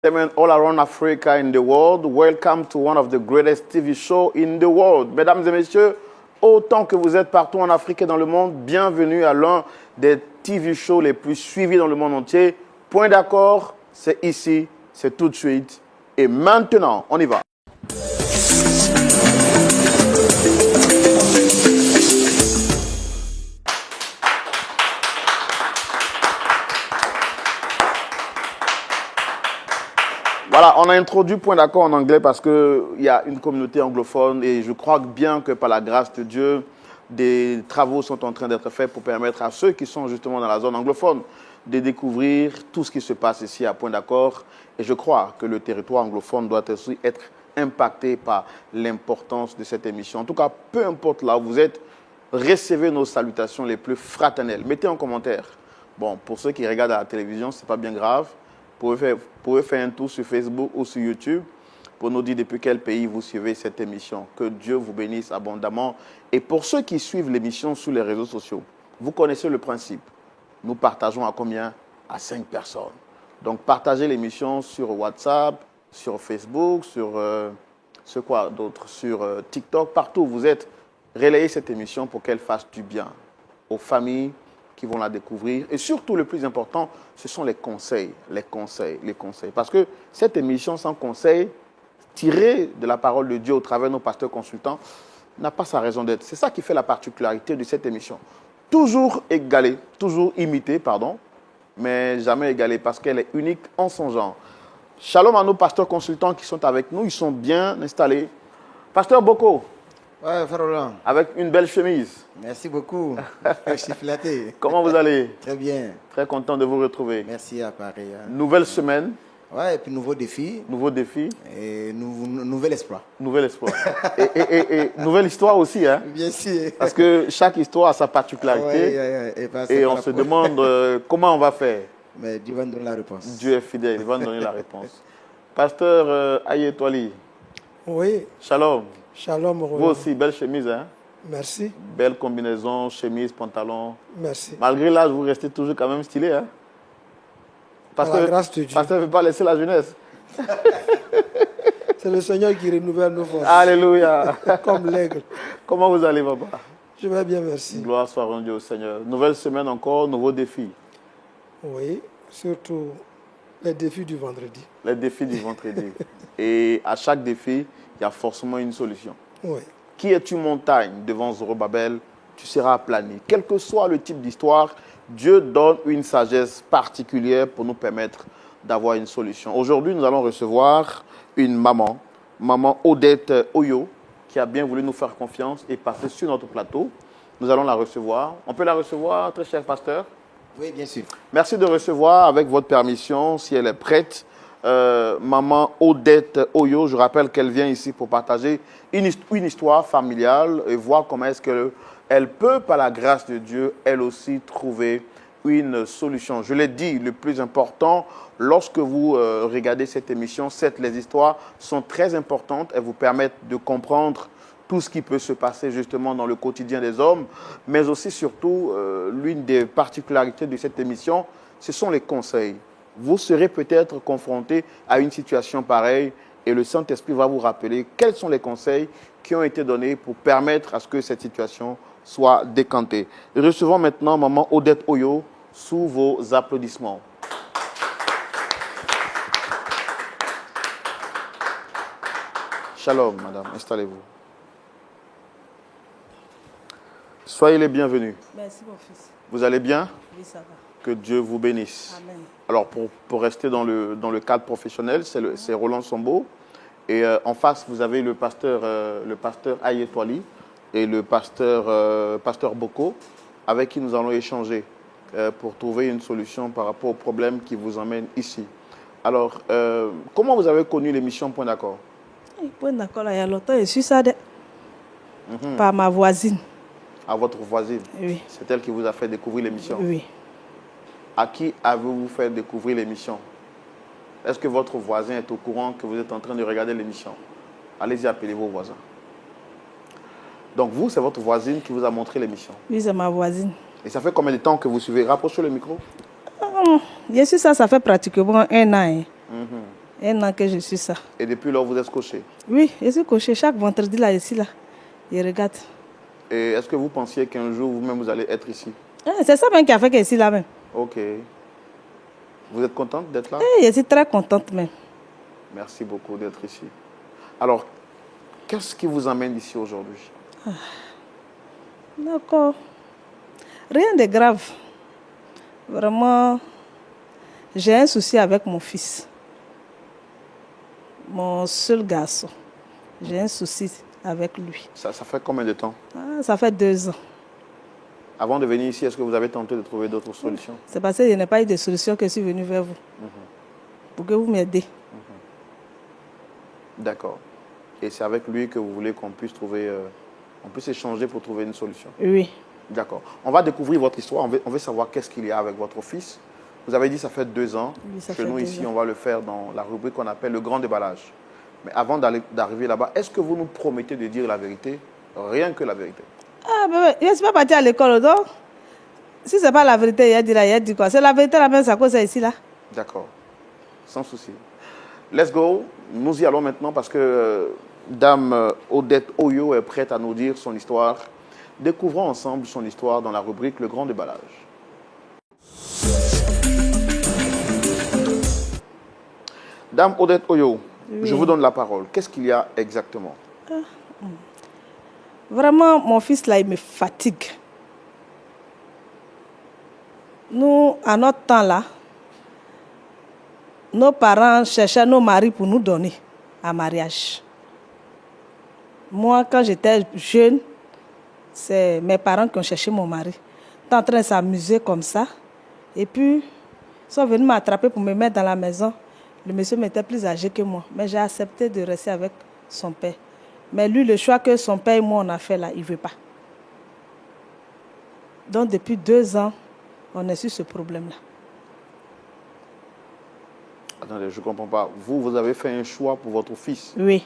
Gentlemen all around Africa and the world, welcome to one of the greatest TV shows in the world. Mesdames et messieurs, autant que vous êtes partout en Afrique et dans le monde, bienvenue à l'un des TV shows les plus suivis dans le monde entier. Point d'accord, c'est ici, c'est tout de suite. Et maintenant, on y va. Voilà, on a introduit Point d'accord en anglais parce qu'il y a une communauté anglophone et je crois bien que par la grâce de Dieu, des travaux sont en train d'être faits pour permettre à ceux qui sont justement dans la zone anglophone de découvrir tout ce qui se passe ici à Point d'accord. Et je crois que le territoire anglophone doit aussi être impacté par l'importance de cette émission. En tout cas, peu importe là où vous êtes, recevez nos salutations les plus fraternelles. Mettez en commentaire. Bon, pour ceux qui regardent à la télévision, ce n'est pas bien grave. Vous pouvez faire un tour sur Facebook ou sur YouTube pour nous dire depuis quel pays vous suivez cette émission. Que Dieu vous bénisse abondamment. Et pour ceux qui suivent l'émission sur les réseaux sociaux, vous connaissez le principe. Nous partageons à combien? À 5 personnes. Donc partagez l'émission sur WhatsApp, sur Facebook, sur quoi d'autre, sur TikTok, partout où vous êtes. Relayez cette émission pour qu'elle fasse du bien aux familles qui vont la découvrir. Et surtout, le plus important, ce sont les conseils. Parce que cette émission sans conseils, tirée de la parole de Dieu au travers de nos pasteurs consultants, n'a pas sa raison d'être. C'est ça qui fait la particularité de cette émission. Toujours égalée, toujours imitée, pardon, mais jamais égalée parce qu'elle est unique en son genre. Shalom à nos pasteurs consultants qui sont avec nous, ils sont bien installés. Pasteur Boko. Ouais, frère Roland. Avec une belle chemise. Merci beaucoup. Je suis flatté. Comment vous allez? Très bien. Très content de vous retrouver. Merci à Paris. Nouvelle semaine. Ouais, et puis nouveau défi. Nouveau défi. Et nouvel espoir. Nouvel espoir. et nouvelle histoire aussi, hein? Bien sûr. Parce que chaque histoire a sa particularité. Ouais, et on se demande comment on va faire. Mais Dieu va nous donner la réponse. Dieu est fidèle, il va nous donner la réponse. Pasteur Ayetwali. Oui. Shalom. Shalom, Roland. Vous aussi, belle chemise, hein? Merci. Belle combinaison, chemise, pantalon. Merci. Malgré l'âge, vous restez toujours quand même stylé, hein? Par la grâce de Dieu. Pasteur ne veut pas laisser la jeunesse. C'est le Seigneur qui renouvelle nos forces. Alléluia. Comme l'aigle. Comment vous allez, papa? Je vais bien, merci. Gloire soit rendue au Seigneur. Nouvelle semaine encore, nouveaux défis. Oui, surtout les défis du vendredi. Les défis du vendredi. Et à chaque défi, il y a forcément une solution. Oui. Qui es-tu montagne devant Zorobabel, tu seras aplani. Quel que soit le type d'histoire, Dieu donne une sagesse particulière pour nous permettre d'avoir une solution. Aujourd'hui, nous allons recevoir une maman, maman Odette Oyo, qui a bien voulu nous faire confiance et passer sur notre plateau. Nous allons la recevoir. On peut la recevoir, très cher pasteur? Oui, bien sûr. Merci de recevoir, avec votre permission, si elle est prête, maman Odette Oyo. Je rappelle qu'elle vient ici pour partager une histoire familiale et voir comment est-ce qu'elle peut, par la grâce de Dieu, elle aussi trouver une solution. Je l'ai dit, le plus important, lorsque vous regardez cette émission, les histoires sont très importantes. Elles vous permettent de comprendre tout ce qui peut se passer justement dans le quotidien des hommes, mais aussi surtout, l'une des particularités de cette émission, ce sont les conseils. Vous serez peut-être confronté à une situation pareille et le Saint-Esprit va vous rappeler quels sont les conseils qui ont été donnés pour permettre à ce que cette situation soit décantée. Recevons maintenant maman Odette Oyo sous vos applaudissements. Shalom, madame, installez-vous. Soyez les bienvenus. Merci, mon fils. Vous allez bien? Oui, ça va. Que Dieu vous bénisse. Amen. Alors, pour rester dans le cadre professionnel, c'est Roland Sombo. Et en face, vous avez le pasteur Ayetwali et le pasteur Boko, avec qui nous allons échanger pour trouver une solution par rapport aux problèmes qui vous emmènent ici. Alors, comment vous avez connu l'émission Point d'accord? Point d'accord, il y a longtemps, je suis ça par ma voisine. À votre voisine? Oui. C'est elle qui vous a fait découvrir l'émission? Oui. À qui avez-vous fait découvrir l'émission? Est-ce que votre voisin est au courant que vous êtes en train de regarder l'émission? Allez-y, appelez vos voisins. Donc vous, c'est votre voisine qui vous a montré l'émission? Oui, c'est ma voisine. Et ça fait combien de temps que vous suivez? Rapprochez le micro. Je suis ça fait pratiquement 1 an. Un an que je suis ça. Et depuis lors, vous êtes scotché. Oui, je suis coché chaque vendredi là, ici, là. Je regarde. Et est-ce que vous pensiez qu'un jour, vous-même, vous allez être ici? C'est ça même qui a fait que je suis là même. Ok. Vous êtes contente d'être là? Je suis très contente même. Merci beaucoup d'être ici. Alors, qu'est-ce qui vous amène ici aujourd'hui? D'accord. Rien de grave. Vraiment, j'ai un souci avec mon fils. Mon seul garçon. J'ai un souci avec lui. Ça fait combien de temps? Ça fait 2 ans. Avant de venir ici, est-ce que vous avez tenté de trouver d'autres solutions? C'est parce que je n'ai pas eu de solution que je suis venue vers vous. Pour que vous m'aidiez. D'accord. Et c'est avec lui que vous voulez qu'on puisse trouver, on puisse échanger pour trouver une solution? Oui. D'accord. On va découvrir votre histoire. On veut savoir qu'est-ce qu'il y a avec votre fils. Vous avez dit que ça fait 2 ans. Oui, ça Chez fait nous 2 ici, ans. on va le faire dans la rubrique qu'on appelle le grand déballage. Mais avant d'arriver là-bas, est-ce que vous nous promettez de dire la vérité? Rien que la vérité. Ah, bébé, je ne suis pas partie à l'école, donc. Si ce n'est pas la vérité, il a dit quoi? C'est la vérité, la même, ça cause ici, là. D'accord. Sans souci. Let's go. Nous y allons maintenant parce que Dame Odette Oyo est prête à nous dire son histoire. Découvrons ensemble son histoire dans la rubrique Le Grand Déballage. Dame Odette Oyo, Oui. je vous donne la parole. Qu'est-ce qu'il y a exactement? Vraiment, mon fils, là, il me fatigue. Nous, à notre temps, là, nos parents cherchaient nos maris pour nous donner à mariage. Moi, quand j'étais jeune, c'est mes parents qui ont cherché mon mari. Ils étaient en train de s'amuser comme ça. Et puis, ils sont venus m'attraper pour me mettre dans la maison. Le monsieur était plus âgé que moi. Mais j'ai accepté de rester avec son père. Mais lui, le choix que son père et moi, on a fait là, il ne veut pas. Donc, depuis 2 ans, on est sur ce problème-là. Attendez, je ne comprends pas. Vous avez fait un choix pour votre fils. Oui.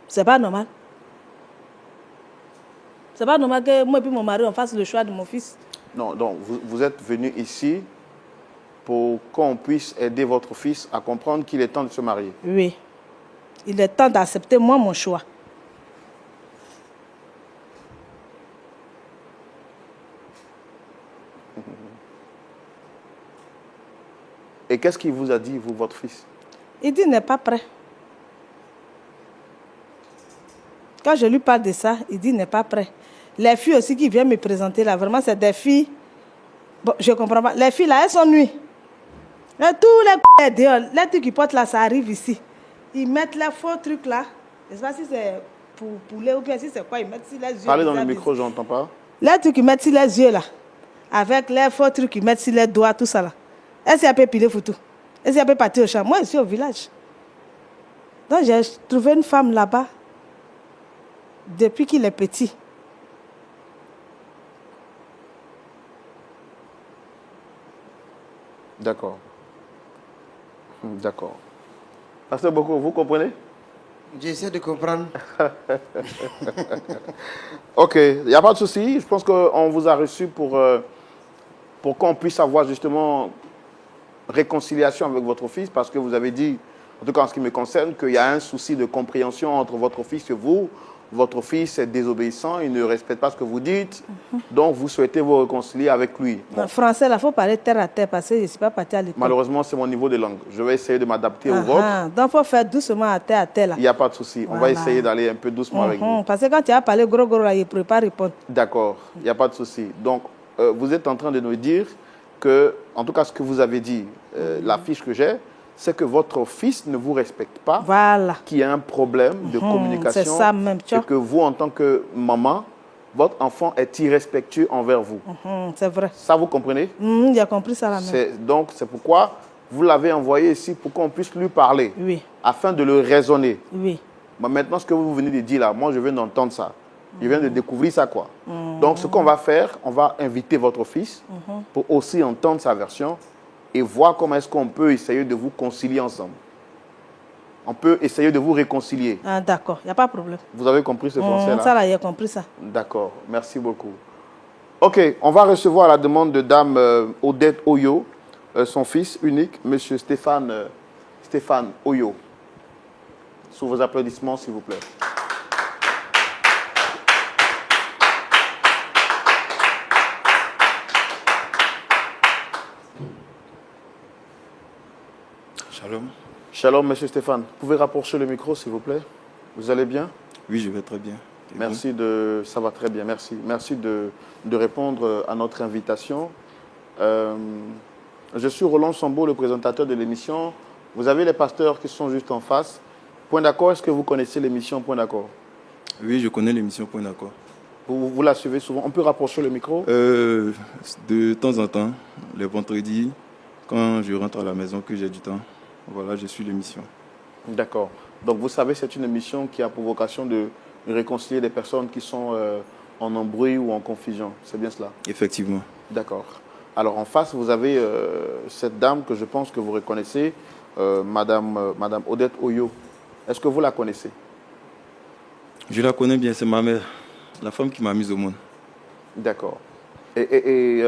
C'est pas normal. C'est pas normal que moi et puis mon mari, on fasse le choix de mon fils. Non, donc vous êtes venu ici pour qu'on puisse aider votre fils à comprendre qu'il est temps de se marier. Oui. Il est temps d'accepter moi mon choix. Et qu'est-ce qu'il vous a dit, vous, votre fils? Il dit qu'il n'est pas prêt. Quand je lui parle de ça, il dit qu'il n'est pas prêt. Les filles aussi qui viennent me présenter là, vraiment, c'est des filles. Bon, je ne comprends pas. Les filles là, elles sont nues. Là, tous les dehors, les trucs qu'ils portent là, ça arrive ici. Ils mettent les faux trucs là. Je ne sais pas si c'est pour poulet ou bien si c'est quoi. Ils mettent sur les yeux. Parlez dans le micro, je n'entends pas. Les trucs qu'ils mettent sur les yeux là. Avec les faux trucs qu'ils mettent sur les doigts, tout ça là. Est-ce qu'elle peut piler photo? Est-ce qu'elle peut partir au champ? Moi, je suis au village. Donc, j'ai trouvé une femme là-bas depuis qu'il est petit. D'accord. D'accord. Pasteur Boko, vous comprenez? J'essaie de comprendre. Ok, il n'y a pas de souci. Je pense qu'on vous a reçu pour qu'on puisse avoir justement réconciliation avec votre fils, parce que vous avez dit, en tout cas en ce qui me concerne, qu'il y a un souci de compréhension entre votre fils et vous. Votre fils est désobéissant, il ne respecte pas ce que vous dites, donc vous souhaitez vous réconcilier avec lui. Bon. En français, là, il faut parler terre à terre parce que je ne suis pas partie à l'école. Malheureusement, c'est mon niveau de langue. Je vais essayer de m'adapter au vôtre. Donc, il faut faire doucement à terre là. Il n'y a pas de souci. On va Voilà. essayer d'aller un peu doucement avec vous. Parce que quand tu as parlé gros, là, il ne pourrait pas répondre. D'accord, il n'y a pas de souci. Donc, vous êtes en train de nous dire que, en tout cas, ce que vous avez dit, la fiche que j'ai, c'est que votre fils ne vous respecte pas, Voilà. qu'il y a un problème de communication, c'est ça même, tu et vois. que vous, en tant que maman, votre enfant est irrespectueux envers vous. C'est vrai. Ça, vous comprenez? J'ai compris ça là même. Donc, c'est pourquoi vous l'avez envoyé ici, pour qu'on puisse lui parler, Oui. afin de le raisonner. Oui. Mais maintenant, ce que vous venez de dire là, moi, je viens d'entendre ça. Je viens de découvrir ça, quoi. Donc, ce qu'on va faire, on va inviter votre fils pour aussi entendre sa version et voir comment est-ce qu'on peut essayer de vous concilier ensemble. On peut essayer de vous réconcilier. Ah, d'accord, il n'y a pas de problème. Vous avez compris ce français-là? Ça là, j'ai compris ça. D'accord, merci beaucoup. Ok, on va recevoir la demande de Dame Odette Oyo, son fils unique, Monsieur Stéphane Stéphane Oyo. Sous vos applaudissements, s'il vous plaît. Shalom. Shalom, monsieur Stéphane. Vous pouvez rapprocher le micro, s'il vous plaît? Vous allez bien? Oui, je vais très bien. Et Merci de... Ça va très bien, merci. Merci de répondre à notre invitation. Je suis Roland Sambo, le présentateur de l'émission. Vous avez les pasteurs qui sont juste en face. Point d'accord, est-ce que vous connaissez l'émission Point d'accord? oui, je connais l'émission Point d'accord. Vous la suivez souvent? On peut rapprocher le micro? De temps en temps, les vendredis, quand je rentre à la maison, que j'ai du temps, voilà, je suis l'émission. D'accord. Donc vous savez, c'est une émission qui a pour vocation de réconcilier des personnes qui sont en embrouille ou en confusion. C'est bien cela? Effectivement. D'accord. Alors en face, vous avez cette dame que je pense que vous reconnaissez, Madame Odette Oyo. Est-ce que vous la connaissez? Je la connais bien, c'est ma mère, la femme qui m'a mise au monde. D'accord. Et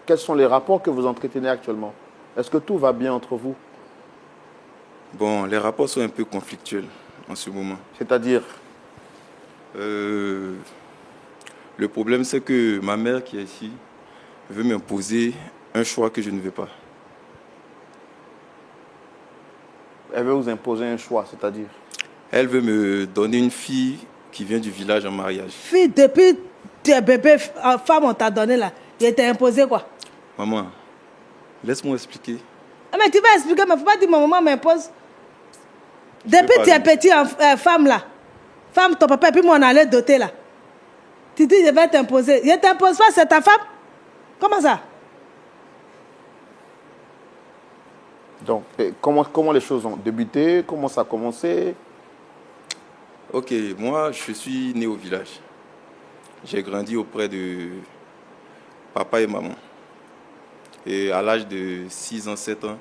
quels sont les rapports que vous entretenez actuellement? Est-ce que tout va bien entre vous? Bon, les rapports sont un peu conflictuels en ce moment. C'est-à-dire? Le problème, c'est que ma mère qui est ici veut m'imposer un choix que je ne veux pas. Elle veut vous imposer un choix, c'est-à-dire? Elle veut me donner une fille qui vient du village en mariage. Fille, depuis tes bébés, femme, on t'a donné là. Il t'a imposé quoi? Maman, laisse-moi expliquer. Ah, mais tu vas expliquer, mais il ne faut pas dire que ma maman m'impose. Depuis tu es petit, femme là. Femme, ton papa, et puis moi on allait doter là. Tu dis, je vais t'imposer. Je ne t'impose pas, c'est ta femme? Comment ça? Donc, comment les choses ont débuté? Comment ça a commencé? Ok, moi, je suis né au village. J'ai grandi auprès de papa et maman. Et à l'âge de 6 ans, 7 ans,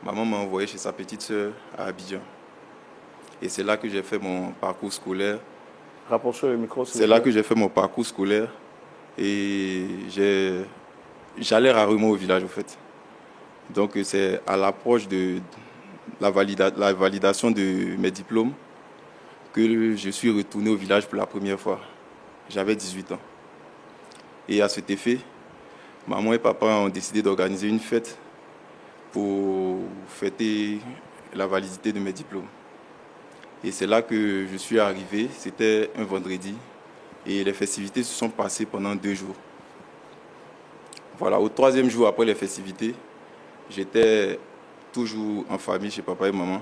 maman m'a envoyé chez sa petite sœur à Abidjan. Et c'est là que j'ai fait mon parcours scolaire. Rapprochez le micro. C'est là que j'ai fait mon parcours scolaire. Et j'allais rarement au village, en fait. Donc, c'est à l'approche de la validation de mes diplômes que je suis retourné au village pour la première fois. J'avais 18 ans. Et à cet effet, maman et papa ont décidé d'organiser une fête pour fêter la validité de mes diplômes. Et c'est là que je suis arrivé. C'était un vendredi. Et les festivités se sont passées pendant 2 jours. Voilà, au 3e jour après les festivités, j'étais toujours en famille chez papa et maman.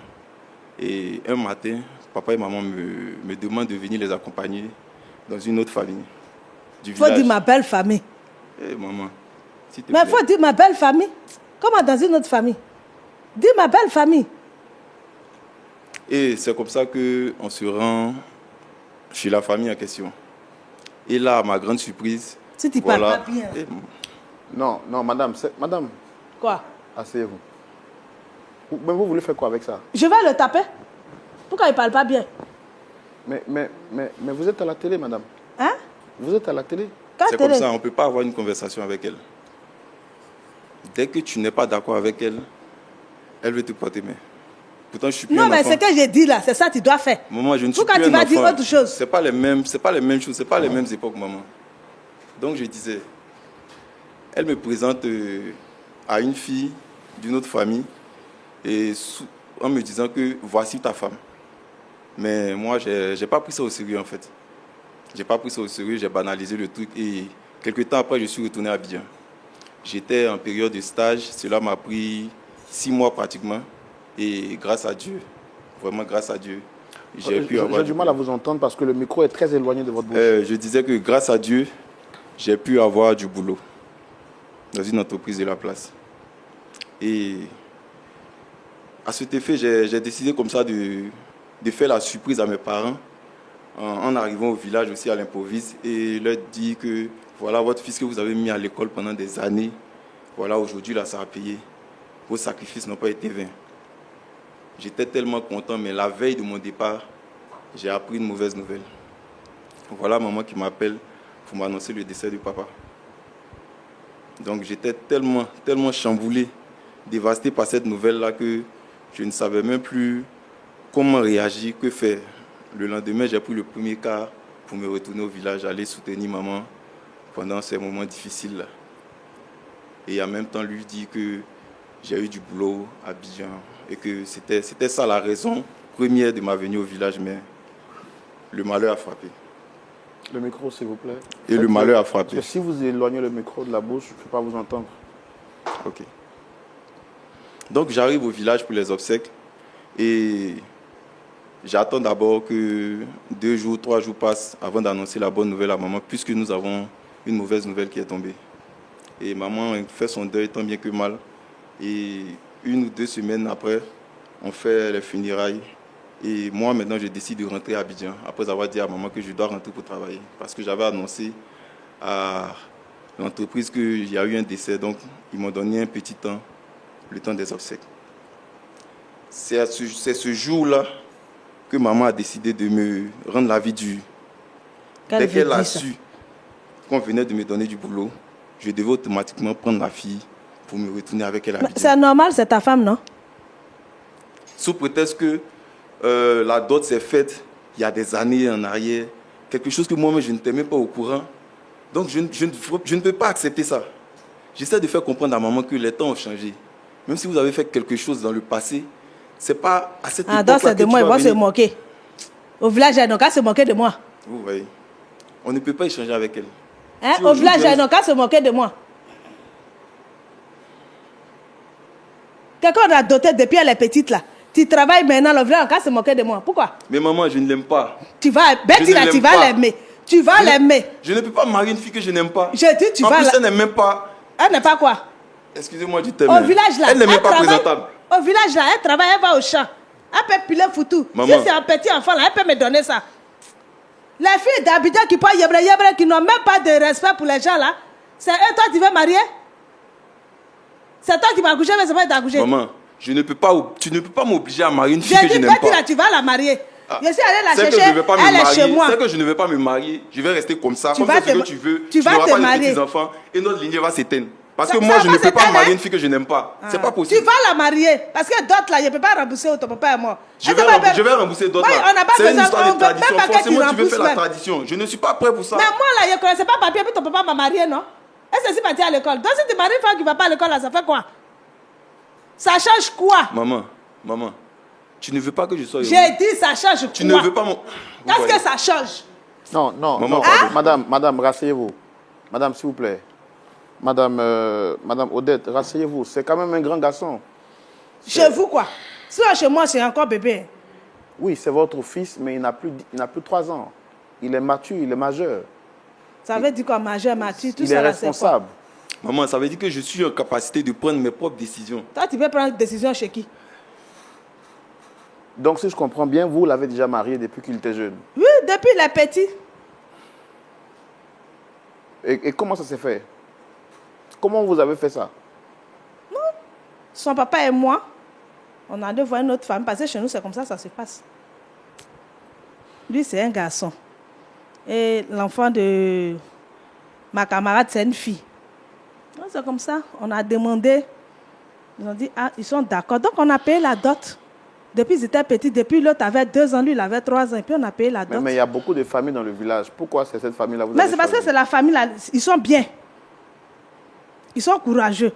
Et un matin, papa et maman me demandent de venir les accompagner dans une autre famille du village. Il faut dire ma belle famille. Eh maman, s'il te Mais il plaît. faut dire ma belle famille. Comment dans une autre famille? Dis ma belle famille. Et c'est comme ça qu'on se rend chez la famille en question. Et là, à ma grande surprise, Si tu voilà. parles pas bien. Non, madame. Madame, Quoi? asseyez-vous. Mais vous voulez faire quoi avec ça? Je vais le taper. Pourquoi il ne parle pas bien? Mais vous êtes à la télé, madame. Hein? Vous êtes à la télé. C'est comme ça, on ne peut pas avoir une conversation avec elle. Dès que tu n'es pas d'accord avec elle, elle veut te porter main. Pourtant, je suis plus Non, un mais enfant. ce que j'ai dit là, c'est ça que tu dois faire. Maman, je ne suis Pourquoi plus tu un vas dire enfant. autre chose? C'est pas les mêmes choses, c'est pas les mêmes époques, maman. Donc je disais, elle me présente à une fille d'une autre famille et en me disant que voici ta femme. Mais moi, j'ai pas pris ça au sérieux en fait. J'ai pas pris ça au sérieux, j'ai banalisé le truc et quelques temps après, je suis retourné à Abidjan. J'étais en période de stage, cela m'a pris 6 mois pratiquement. Et grâce à Dieu, vraiment grâce à Dieu, j'ai pu avoir... J'ai du mal à vous entendre parce que le micro est très éloigné de votre bouche. Je disais que grâce à Dieu, j'ai pu avoir du boulot dans une entreprise de la place. Et à cet effet, j'ai décidé comme ça de faire la surprise à mes parents en arrivant au village aussi à l'improviste et leur dire que voilà votre fils que vous avez mis à l'école pendant des années, voilà aujourd'hui là ça a payé. Vos sacrifices n'ont pas été vains. J'étais tellement content, mais la veille de mon départ, j'ai appris une mauvaise nouvelle. Voilà maman qui m'appelle pour m'annoncer le décès de papa. Donc j'étais tellement chamboulé, dévasté par cette nouvelle-là que Je ne savais même plus comment réagir, que faire. Le lendemain, j'ai pris le premier car pour me retourner au village, aller soutenir maman pendant ces moments difficiles-là. Et en même temps, lui dire que j'ai eu du boulot à Abidjan et que c'était ça la raison première de ma venue au village, mais le malheur a frappé. Le micro, s'il vous plaît. Et le malheur a frappé. Parce que si vous éloignez le micro de la bouche, je ne peux pas vous entendre. Ok. Donc j'arrive au village pour les obsèques et j'attends d'abord que 2 jours, 3 jours passent avant d'annoncer la bonne nouvelle à maman, puisque nous avons une mauvaise nouvelle qui est tombée. Et maman fait son deuil tant bien que mal. Et 1 ou 2 semaines après, on fait les funérailles. Et moi, maintenant, je décide de rentrer à Abidjan, après avoir dit à maman que je dois rentrer pour travailler. Parce que j'avais annoncé à l'entreprise qu'il y a eu un décès. Donc, ils m'ont donné un petit temps, le temps des obsèques. C'est ce jour-là que maman a décidé de me rendre la vie dure. Dès qu'elle a su qu'on venait de me donner du boulot, je devais automatiquement prendre la fille pour me retourner avec elle à Abidjan. C'est normal, c'est ta femme, non? Sous prétexte que la dot s'est faite il y a des années en arrière, quelque chose que moi-même je n'étais même pas au courant. Donc je ne peux pas accepter ça. J'essaie de faire comprendre à maman que les temps ont changé. Même si vous avez fait quelque chose dans le passé, c'est pas à cette époque-là c'est de moi, ils vont se moquer. Au village, ils n'ont qu'à se moquer de moi. Vous voyez, on ne peut pas échanger avec elle. Hein? Si Au village, ils n'ont qu'à se moquer de moi. Quelqu'un a doté depuis elle est petite là. Tu travailles maintenant, le village, ils n'ont qu'à se moquer de moi. Pourquoi? Mais maman, je ne l'aime pas. Tu vas, Betty là, tu vas l'aimer. Tu vas l'aimer. Je ne peux pas marier une fille que je n'aime pas. J'ai dit, tu vas l'aimer. En plus, elle n'aime même pas. Elle n'est pas quoi? Excusez-moi du thème. Au village là, elle n'est même pas présentable. Au village là, elle travaille, elle va au champ. Elle peut piler foutu. Si c'est un petit enfant là, elle peut me donner ça. Les filles d'Abidjan qui parlent yébre, qui n'ont même pas de respect pour les gens là, c'est eux, toi, tu veux marier? C'est toi qui m'as accouché, mais c'est pas t'accoucher. Maman, tu ne peux pas m'obliger à marier une fille que je n'aime pas. Là, tu vas la marier. Je suis allée la chercher, que je vais pas elle est chez moi. C'est que je ne vais pas me marier, je vais rester comme ça. Tu comme vas ça, ce que tu veux. Tu vas te marier. Des petits enfants et notre lignée va s'éteindre. Parce que moi, je ne peux pas marier une fille que je n'aime pas. C'est pas possible. Tu vas la marier. Parce que d'autres là, je ne peux pas rembourser ton papa et moi. Je vais rembourser d'autres là. C'est une histoire de tradition. Forcément, tu veux faire la tradition. Je ne suis pas prêt pour ça. Mais moi là, je ne connaissais pas papier, puis ton papa m'a marié, non? Est-ce que c'est parti à l'école? Donc si tu maries une femme qui ne va pas à l'école, là, ça fait quoi? Ça change quoi? Maman, tu ne veux pas que je sois heureux. J'ai dit ça change quoi? Tu ne veux pas mon... Qu'est-ce que ça change? Non, Maman, madame, rasseyez-vous. Madame, s'il vous plaît. Madame Odette, rasseyez-vous. C'est quand même un grand garçon. Chez vous, quoi? Sinon, chez moi, c'est encore bébé. Oui, c'est votre fils, mais il n'a plus 3 ans. Il est mature, il est majeur. Ça veut dire quoi, majeur, mature, tout ça? Il est responsable. Maman, ça veut dire que je suis en capacité de prendre mes propres décisions. Toi, tu peux prendre une décision chez qui? Donc, si je comprends bien, vous l'avez déjà marié depuis qu'il était jeune. Oui, depuis les petits. Et comment ça s'est fait? Comment vous avez fait ça? Non. Son papa et moi, on a dû voir une autre femme, parce que chez nous, c'est comme ça se passe. Lui, c'est un garçon. Et l'enfant de ma camarade, c'est une fille. Donc, c'est comme ça. On a demandé. Ils ont dit, ils sont d'accord. Donc, on a payé la dot. Depuis ils étaient petits, depuis l'autre avait 2 ans, lui, il avait 3 ans. Et puis, on a payé la dot. Mais il y a beaucoup de familles dans le village. Pourquoi c'est cette famille-là vous Mais avez c'est parce que choisi? c'est la famille là. Ils sont bien. Ils sont courageux.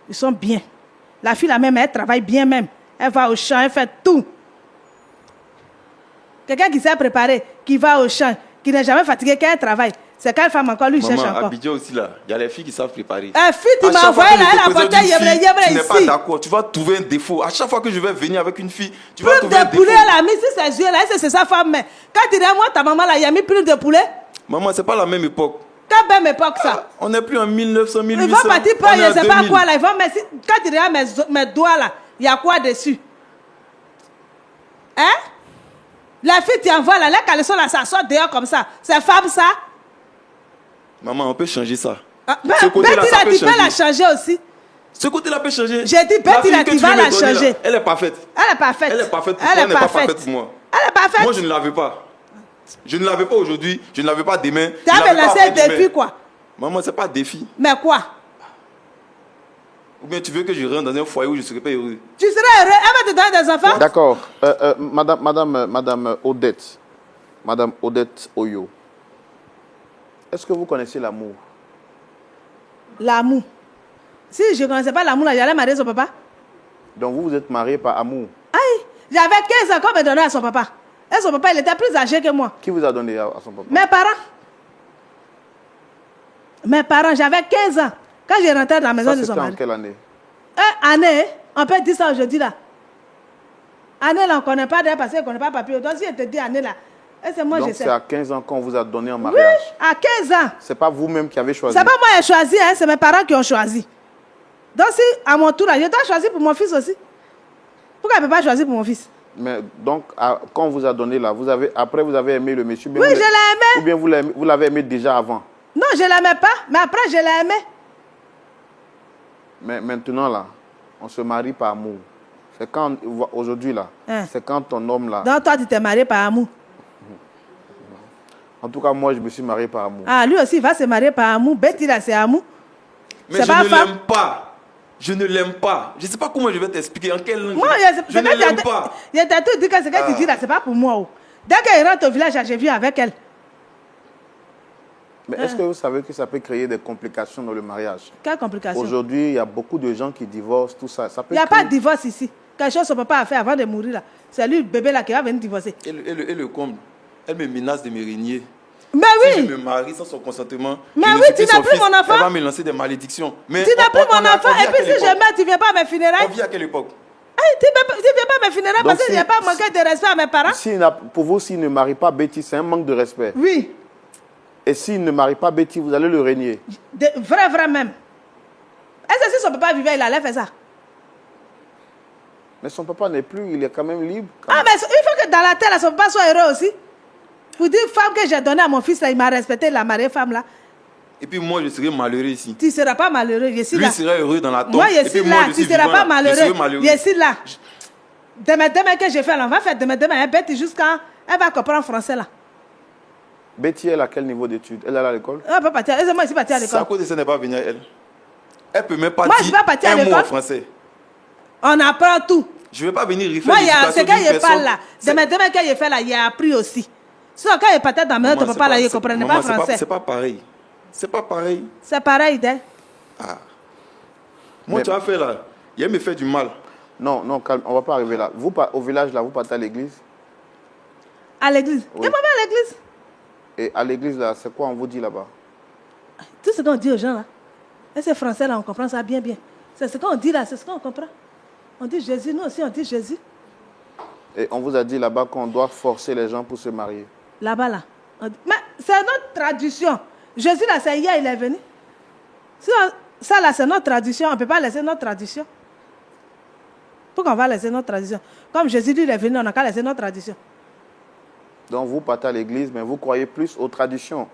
Ils sont bien. La fille, la même, elle travaille bien même. Elle va au champ, elle fait tout. Quelqu'un qui s'est préparé, qui va au champ, qui n'est jamais fatigué, qui a un travail. C'est quelle femme encore, lui, cherche encore. Maman, Abidjan aussi là, il y a les filles qui savent préparer. Fille, tu m'as envoyé là, elle a apporté yébré ici. Tu n'es pas ici. d'accord, tu vas trouver un défaut. À chaque fois que je vais venir avec une fille, tu vas trouver un Plus de défaut. poulet là, mais si ses yeux là, c'est sa femme. Mais quand tu dis moi, ta maman là, il a mis plus de poulet. Maman, c'est pas la même époque. Quelle belle époque ça? On n'est plus en 1900, 1800. Ils vont partir pour on est je en sais pas 2000. quoi là. Ils vont, mais quand tu regardes mes doigts là, il y a quoi dessus? Hein? La fille tu envoies là, les caleçons là, ça sort dehors comme ça. C'est femme ça? Maman, on peut changer ça. Ce côté-là, Betty, ça peut tu peux la changer aussi. Ce côté-là peut changer. J'ai dit, Betty, là, tu vas la changer. Là, elle est parfaite. Elle est parfaite. Elle est parfaite pour toi, elle n'est pas parfaite pour moi. Elle est parfaite. Moi, je ne la veux pas. Je ne la veux pas aujourd'hui, je ne la veux pas demain. Tu avais lancé un défi, quoi. Maman, c'est pas un défi. Mais quoi? Ou bien tu veux que je rentre dans un foyer où je ne serai pas heureux? Tu serais heureux, elle va te donner des enfants. D'accord. Madame Odette Oyo, est-ce que vous connaissez l'amour? L'amour. Si je ne connaissais pas l'amour, j'allais marier son papa. Donc vous êtes marié par amour. Aïe, j'avais 15 ans qu'on me donnait à son papa. Et son papa, il était plus âgé que moi. Qui vous a donné à son papa? Mes parents. Mes parents, j'avais 15 ans. Quand j'ai rentré dans la maison Ça, de son c'était en mari. quelle année? Année, on peut dire ça aujourd'hui là. Année là, on ne connaît pas d'ailleurs parce qu'on ne connaît pas papier. Donc si je te dis année là, c'est moi Donc je sais. c'est à 15 ans qu'on vous a donné en Oui, mariage. à 15 ans. C'est pas vous-même qui avez choisi. C'est pas moi qui ai choisi, hein, c'est mes parents qui ont choisi. Donc si à mon tour là, je dois choisir pour mon fils aussi. Pourquoi elle ne peut pas choisir pour mon fils? Mais donc, quand on vous a donné là, après vous avez aimé le monsieur? Oui, je l'ai aimé. Ou bien vous l'avez aimé déjà avant? Non, je ne l'aimais pas, mais après je l'ai aimé. Mais maintenant là, on se marie par amour. C'est quand, aujourd'hui là, Hein. c'est quand ton homme là. Donc toi, tu t'es marié par amour. En tout cas, moi je me suis marié par amour. Ah, lui aussi, il va se marier par amour. Betty là, c'est amour. Mais C'est je pas ne femme. l'aime pas. Je ne l'aime pas. Je ne sais pas comment je vais t'expliquer, en quelle langue. Moi, je ne l'aime pas. Il t'a tout dit que ce que tu dis là, c'est pas pour moi. Oh. Dès qu'elle rentre au village, j'ai vu avec elle. Mais est-ce que vous savez que ça peut créer des complications dans le mariage? Quelle complication? Aujourd'hui, il y a beaucoup de gens qui divorcent, tout ça. Il n'y a pas de divorce ici. Quelque chose son papa a fait avant de mourir là. C'est lui, le bébé là, qui va venir divorcer. Et le comble, elle me menace de me régner. Mais Si oui! je me marie sans son consentement, Mais je ne oui, suis tu plus n'as son plus fils, mon enfant. Elle va me lancer des malédictions. Mais Tu n'as plus mon enfant, on vit et à puis quelle si je époque? meurs, tu ne viens pas à mes funérailles. On vit à quelle époque? Hey, tu ne viens pas à mes funérailles Donc, parce que je n'ai pas manqué de respect à mes parents. Pour vous, s'il ne marie pas Betty, c'est un manque de respect. Oui, Et s'il ne marie pas Betty, vous allez le régner. vrai même. Est-ce que si son papa vivait, il allait faire ça? Mais son papa n'est plus, il est quand même libre. Ah, mais il faut que dans la terre, là, son papa soit heureux aussi. Pour dire, femme que j'ai donnée à mon fils, là, il m'a respecté, il a marié femme là. Et puis moi, je serai malheureux ici. Tu ne seras pas malheureux, je suis Lui là. sera heureux dans la tombe. Moi, et je puis suis moi, là, je tu suis ne seras vivant pas là. Je serai malheureux. malheureux. Je suis là. Demain que je fais là, on va faire demain, elle bête jusqu'à. Elle va comprendre français là. Betty, elle a quel niveau d'études? Elle est à l'école? Elle va pas partir. Elle moi, je suis partie à C'est à l'école. cause de ça, n'est pas venue à elle. Elle peut même pas Moi, je dire vais partir à un mot en l'école. français. On apprend tout. Je ne vais pas venir refaire Moi, il y a ce l'éducation que d'une je personne. parle là. Demain que je fais là, il a appris aussi. Sinon, quand il partait dans la maison, ton papa là, il ne comprenait pas français. C'est pas pareil. C'est pas pareil. C'est pareil, hein. Moi, Mais- tu as fait là. Il me fait du mal. Non, non, calme, on ne va pas arriver là. Vous, au village, là, vous partez à l'église? À l'église. Oui. Et maman à l'église. Et à l'église, là, c'est quoi on vous dit là-bas? Tout ce qu'on dit aux gens là. Et ces français là, on comprend ça bien, bien. C'est ce qu'on dit là, c'est ce qu'on comprend. On dit Jésus, nous aussi on dit Jésus. Et on vous a dit là-bas qu'on doit forcer les gens pour se marier. Là-bas là. Mais c'est notre tradition. Jésus là, c'est hier, il est venu. Ça là, c'est notre tradition. On ne peut pas laisser notre tradition. Pourquoi on va laisser notre tradition? Comme Jésus lui, il est venu, on n'a qu'à laisser notre tradition. Donc vous partez à l'église, mais vous croyez plus aux traditions.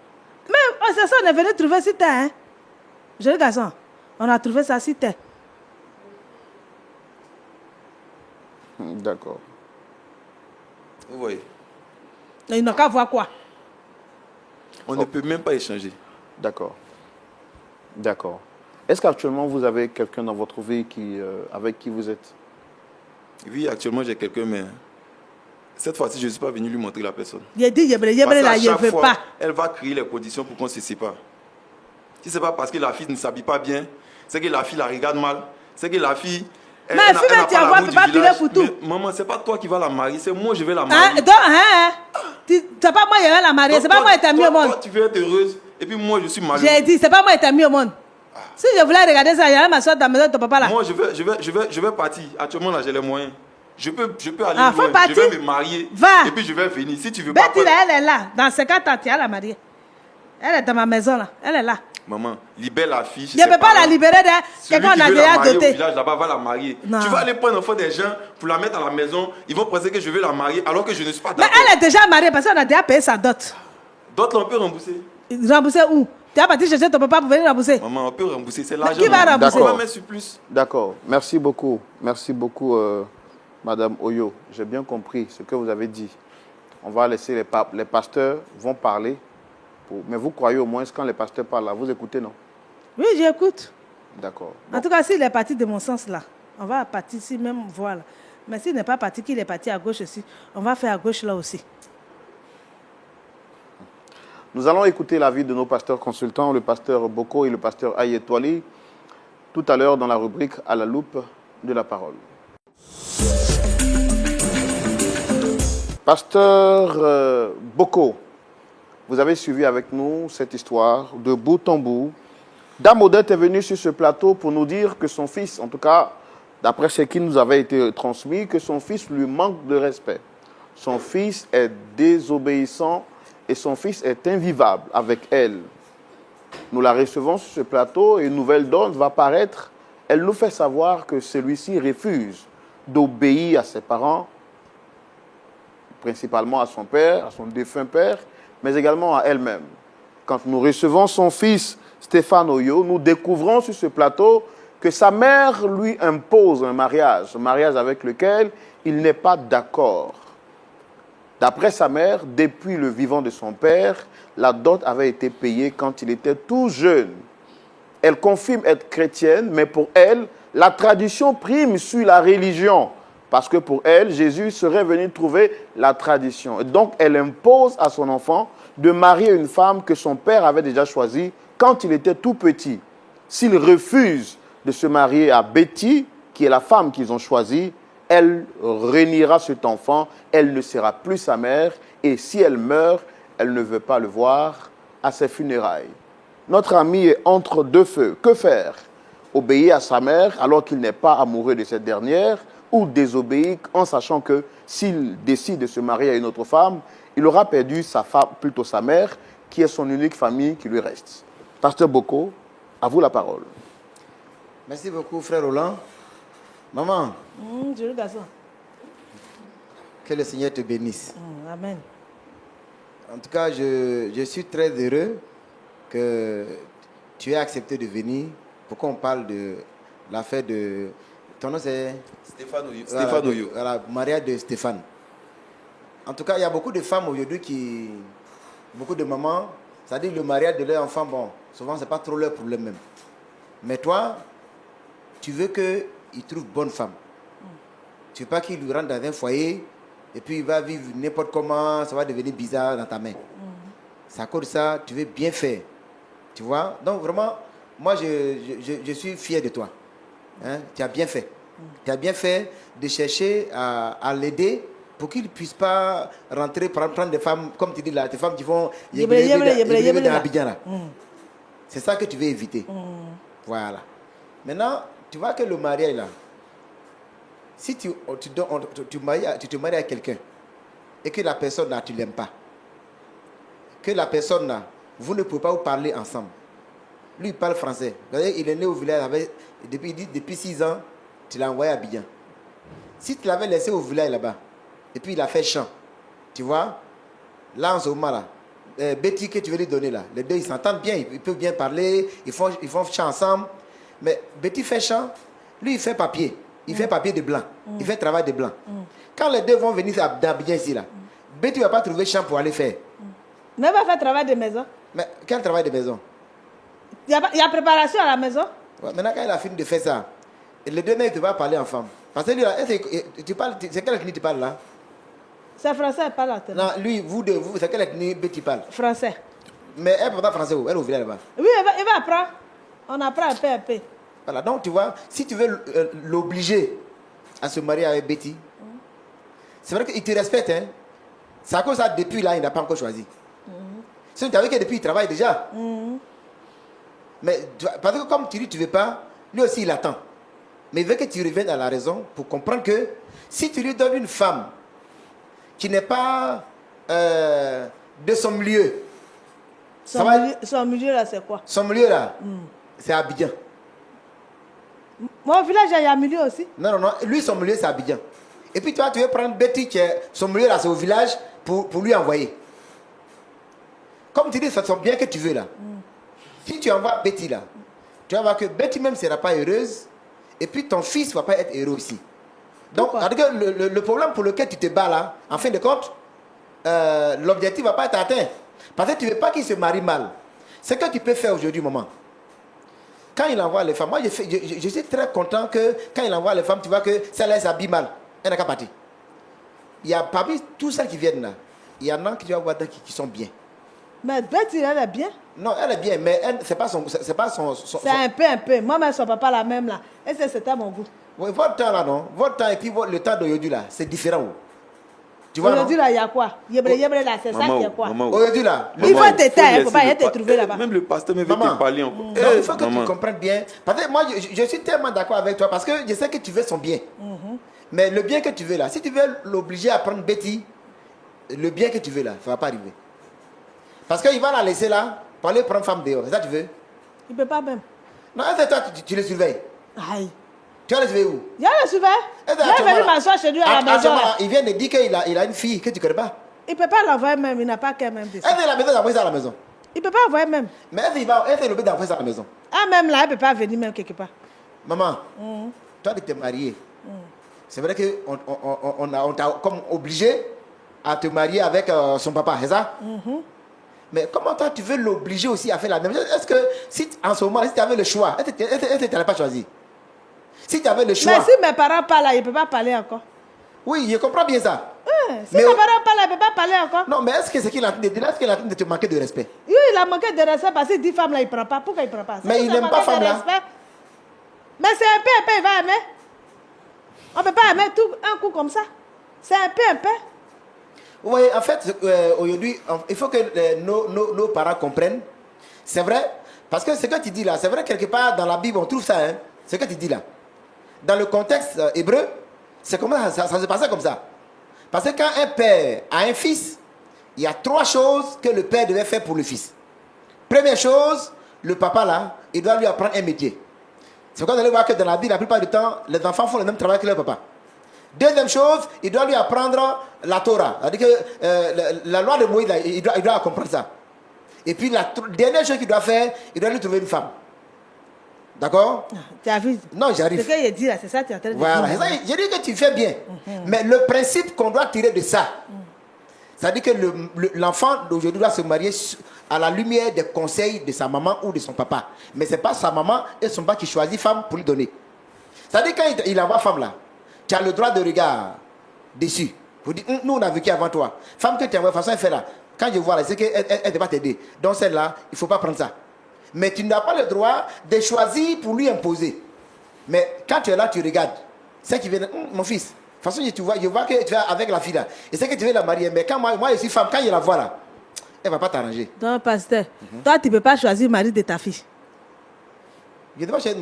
Mais oh, c'est ça, on est venu trouver si terre. Hein? Joli garçon, on a trouvé ça si terre. D'accord. Vous voyez, Ils n'ont qu'à voir quoi? on ne peut même pas échanger. D'accord. D'accord. Est-ce qu'actuellement vous avez quelqu'un dans votre vie avec qui vous êtes? Oui, actuellement, j'ai quelqu'un, mais cette fois-ci, je ne suis pas venu lui montrer la personne. Il dit, Parce là, qu'à il ne chaque veut fois, pas. elle va créer les conditions pour qu'on se sépare. Si ce n'est pas parce que la fille ne s'habille pas bien, c'est que la fille la regarde mal, c'est que la fille... Mais la fille, tu vas voir, tu vas piler pour tout. Mais, maman, ce n'est pas toi qui vas la marier, c'est moi, je vais la Hein? marier. Donc, c'est pas moi qui vais la marier, Donc, c'est pas moi qui t'ai mis au monde. Toi, tu veux être heureuse, et puis moi, je suis malheureux. J'ai dit, c'est pas moi qui t'ai mis au monde. Si je voulais regarder ça, j'allais m'asseoir dans la maison de ton papa là. Moi, je vais partir. Actuellement, là, j'ai les moyens. Je peux aller Ah, faut loin. partir. Je vais me marier. Va. Et puis, je vais venir. Si tu veux pas... Betty là, elle est là. Dans 50 ans, tu vas la marier. Elle est dans ma maison là. Elle est là. Maman, libère la fille. Je ne peux pas la libérer de Celui quelqu'un qui qu'on a veut la déjà marier au doté. village là-bas va la marier. Non. Tu vas aller prendre l'enfant des gens pour la mettre à la maison. Ils vont penser que je vais la marier alors que je ne suis pas Mais d'accord. elle est déjà mariée parce qu'on a déjà payé sa dot. D'autres, on peut rembourser. Rembourser où? Tu as parti chercher ton papa pour venir rembourser. Maman, on peut rembourser. C'est l'argent. qui va rembourser? On va mettre sur plus. D'accord. Merci beaucoup. Merci beaucoup, Madame Oyo. J'ai bien compris ce que vous avez dit. On va laisser les pasteurs vont parler. Mais vous croyez au moins quand les pasteurs parlent là, vous écoutez, non? Oui, j'écoute. D'accord. En tout cas, s'il est parti de mon sens là, on va partir ici même, voilà. Mais s'il n'est pas parti, qu'il est parti à gauche aussi, on va faire à gauche là aussi. Nous allons écouter l'avis de nos pasteurs consultants, le pasteur Boko et le pasteur Ayetwali, tout à l'heure dans la rubrique à la loupe de la parole. Pasteur Boko, vous avez suivi avec nous cette histoire de bout en bout. Dame Odette est venue sur ce plateau pour nous dire que son fils, en tout cas, d'après ce qui nous avait été transmis, que son fils lui manque de respect. Son fils est désobéissant et son fils est invivable avec elle. Nous la recevons sur ce plateau et une nouvelle donne va paraître. Elle nous fait savoir que celui-ci refuse d'obéir à ses parents, principalement à son père, à son défunt père, mais également à elle-même. Quand nous recevons son fils Stéphane Oyo, nous découvrons sur ce plateau que sa mère lui impose un mariage avec lequel il n'est pas d'accord. D'après sa mère, depuis le vivant de son père, la dot avait été payée quand il était tout jeune. Elle confirme être chrétienne, mais pour elle, la tradition prime sur la religion. Parce que pour elle, Jésus serait venu trouver la tradition. Et donc, elle impose à son enfant de marier une femme que son père avait déjà choisie quand il était tout petit. S'il refuse de se marier à Betty, qui est la femme qu'ils ont choisie, elle reniera cet enfant, elle ne sera plus sa mère, et si elle meurt, elle ne veut pas le voir à ses funérailles. Notre ami est entre deux feux. Que faire? Obéir à sa mère alors qu'il n'est pas amoureux de cette dernière, ou désobéir en sachant que s'il décide de se marier à une autre femme, il aura perdu sa femme, plutôt sa mère, qui est son unique famille qui lui reste. Pasteur Boko, à vous la parole. Merci beaucoup, frère Roland. Maman, Joli garçon. que le Seigneur te bénisse. Amen. En tout cas, je suis très heureux que tu aies accepté de venir pour qu'on parle de l'affaire de... Ton nom c'est... Stéphane Oyo. Voilà, mariage de Stéphane. En tout cas, il y a beaucoup de femmes aujourd'hui qui... Beaucoup de mamans, c'est-à-dire le mariage de leur enfant, bon, souvent c'est pas trop leur problème même. Mais toi, tu veux qu'il trouve bonne femme. Tu veux pas qu'il lui rentre dans un foyer et puis il va vivre n'importe comment, ça va devenir bizarre dans ta main. C'est à cause de ça, tu veux bien faire. Tu vois? Donc vraiment, moi je suis fier de toi. Hein? Tu as bien fait. Tu as bien fait de chercher à l'aider pour qu'il ne puisse pas rentrer, prendre des femmes, comme tu dis là, des femmes qui vont dans Abidjan là. C'est ça que tu veux éviter. Voilà. Maintenant, tu vois que le mariage là, si tu te maries à quelqu'un et que la personne là, tu ne l'aimes pas, que la personne là, vous ne pouvez pas vous parler ensemble. Lui, il parle français. Il est né au village depuis 6 ans, tu l'as envoyé à Abidjan. Si tu l'avais laissé au village là-bas, et puis il a fait chant, tu vois, là en ce moment là, Betty que tu veux lui donner là, les deux ils s'entendent bien, ils peuvent bien parler, ils font chant ensemble. Mais Betty fait chant, lui il fait papier. Il fait papier de blanc. Il fait travail de blanc. Quand les deux vont venir d'Abidjan ici là, Betty ne va pas trouver champ pour aller faire. Mais elle va faire travail de maison. Mais quel travail de maison? Il y a préparation à la maison. Ouais, maintenant quand il a fini de faire ça, les deux mecs ne peuvent pas parler en femme. Parce que lui là, tu parles, c'est quelle ethnie tu parles là? C'est français, elle parle à tête. Non, lui, vous, c'est quelle ethnie Betty parle? Français. Mais elle ne parle pas français où? Elle est au village là-bas. Oui, elle va apprendre. On apprend un peu, un peu. Voilà, donc tu vois, si tu veux l'obliger à se marier avec Betty, c'est vrai qu'il te respecte, hein. C'est à cause de ça, depuis là, il n'a pas encore choisi. C'est tu as vu que depuis, il travaille déjà. Mais parce que comme tu dis, tu ne veux pas, lui aussi, il attend. Mais il veut que tu reviennes à la raison pour comprendre que si tu lui donnes une femme qui n'est pas de son milieu, Son milieu là, c'est quoi? Son milieu là, c'est Abidjan. Mon village, il y a un milieu aussi. Non, lui, son milieu, c'est Abidjan. Et puis toi, tu veux prendre Betty, son milieu là, c'est au village, pour lui envoyer. Comme tu dis, ça sent bien que tu veux là. Si tu envoies Betty là, tu vas voir que Betty même ne sera pas heureuse, et puis ton fils ne va pas être heureux aussi. Donc, le problème pour lequel tu te bats là, en fin de compte, l'objectif ne va pas être atteint. Parce que tu ne veux pas qu'il se marie mal. Ce que tu peux faire aujourd'hui, maman, quand il envoie les femmes, moi je suis très content que quand il envoie les femmes, tu vois que celle-là s'habille mal. Elle n'a qu'à partir. Il y a parmi tous celles qui viennent là, il y en a qui tu vas voir qui sont bien. Mais Betty, elle est bien. Non, elle est bien, mais c'est pas son. C'est un peu. Moi-même, son papa la même là. Et c'était mon goût. Oui, votre temps là, non? Votre temps et puis le temps d'aujourd'hui là, c'est différent. Tu vois, aujourd'hui là, il y a quoi? Yebre là, c'est ça qui est quoi? Aujourd'hui là, il faut t'éteindre, il ne faut pas y te trouver là-bas. Même le pasteur me veut te parler encore. Non, il faut que tu comprennes bien. Parce que moi, je suis tellement d'accord avec toi parce que je sais que tu veux son bien. Mais le bien que tu veux là, si tu veux l'obliger à prendre Betty, le bien que tu veux là, ça ne va pas arriver. Parce qu'il va la laisser là pour aller prendre femme dehors. C'est ça que tu veux? Il ne peut pas même. Non, est-ce que toi, tu le surveilles? Aïe. Tu vas le surveiller où? Il le surveille. Il est venu m'asseoir chez lui à la maison. Il vient de dire qu'il a une fille que tu ne connais pas. Il ne peut pas l'envoyer même, il n'a pas qu'un même. Est-ce que la maison d'envoyer ça à la maison? Il ne peut pas envoyer même. Mais est-ce qu'il veut d'envoyer ça à la maison? Ah, même là, il ne peut pas venir même quelque part. Maman, toi tu t'es mariée. C'est vrai qu'on t'a comme obligé à te marier avec son papa, c'est ça? Mais comment toi tu veux l'obliger aussi à faire la même chose? Est-ce que si en ce moment, si tu avais le choix, est-ce que tu n'allais pas choisir? Si tu avais le choix. Mais si mes parents parlent là, il ne peut pas parler encore. Oui, je comprends bien ça. Si mes parents parlent là, il ne peut pas parler encore. Non, mais est-ce que c'est qu'il est en train de dire? Est-ce qu'il est en train de te manquer de respect? Oui, il a manqué de respect parce qu'il dit femme là, il ne prend pas. Pourquoi il ne prend pas? Mais il n'aime pas femme là. Mais c'est un peu, il va aimer. On ne peut pas aimer tout un coup comme ça. C'est un peu. Oui, en fait, aujourd'hui, il faut que nos parents comprennent. C'est vrai, parce que ce que tu dis là, c'est vrai, quelque part dans la Bible, on trouve ça, hein, ce que tu dis là. Dans le contexte hébreu, c'est comme ça se passait comme ça. Parce que quand un père a un fils, il y a 3 choses que le père devait faire pour le fils. Première chose, le papa là, il doit lui apprendre un métier. C'est pourquoi vous allez voir que dans la Bible, la plupart du temps, les enfants font le même travail que leur papa. Deuxième chose, il doit lui apprendre la Torah. C'est-à-dire que la loi de Moïse, il doit comprendre ça. Et puis la dernière chose qu'il doit faire, il doit lui trouver une femme. D'accord? Tu as vu? Non, j'arrive. Ce qu'il dit là, c'est ça que tu es en train de dire. Voilà, j'ai dit que tu fais bien. Mais le principe qu'on doit tirer de ça, c'est-à-dire que l'enfant d'aujourd'hui doit se marier à la lumière des conseils de sa maman ou de son papa. Mais ce n'est pas sa maman et son papa qui choisit femme pour lui donner. C'est-à-dire quand il envoie femme là, tu as le droit de regard dessus. Vous dites, nous on a vécu avant toi. Femme que tu envoies, de toute façon elle fait là. Quand je vois là, c'est qu'elle ne va pas t'aider. Donc celle-là, il ne faut pas prendre ça. Mais tu n'as pas le droit de choisir pour lui imposer. Mais quand tu es là, tu regardes. C'est qui vient, mon fils. De toute façon, je vois que tu es avec la fille là. Et c'est que tu veux la marier. Mais quand moi je suis femme, quand je la vois là, elle ne va pas t'arranger. Donc, pasteur, toi, tu ne peux pas choisir le mari de ta fille. Je ne peux pas choisir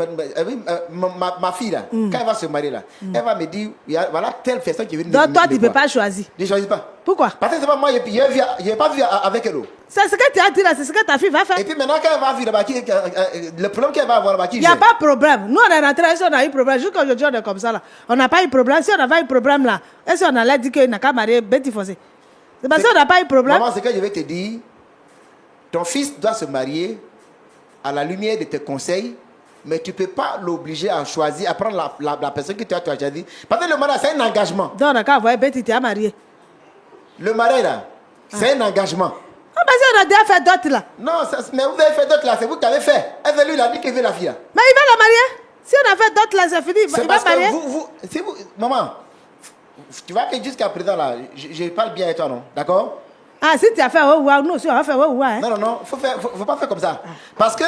ma fille là. Quand elle va se marier là, elle va me dire, voilà telle personne qui vient de me donc, toi, tu ne peux pas choisir. Je ne choisis pas. Pourquoi? Parce que c'est pas moi, je n'ai pas vu avec elle. C'est ce que tu as dit là, c'est ce que ta fille va faire. Et puis maintenant, quand elle va vivre là-bas, le problème qu'elle va avoir là-bas, qui il n'y a pas de problème. Nous, on est rentrés, si on a eu problème, jusqu'à aujourd'hui, on est comme ça là. On n'a pas eu problème. Si on avait eu problème là, est-ce qu'on allait dire qu'il n'a qu'à marier Betty Fossé? C'est parce qu'on n'a pas eu problème. Maman, c'est que je vais te dire, ton fils doit se marier à la lumière de tes conseils, mais tu ne peux pas l'obliger à choisir, à prendre la personne que tu as choisi. Parce que le mariage, c'est un engagement. Donc, on n'a qu'à envoyer Betty, tu es marié. Le mariage là, c'est un engagement. Ah, mais si on a déjà fait d'autres là. Non, mais vous avez fait d'autres là, c'est vous qui avez fait. Elle veut lui, il a dit qu'il veut la fille là. Mais il va la marier. Si on a fait d'autres là, c'est fini. Il va marier. Maman, tu vois que jusqu'à présent là, je parle bien avec toi, non? D'accord? Ah, si tu as fait nous aussi, on va faire hein? Non, faut pas faire comme ça. Parce que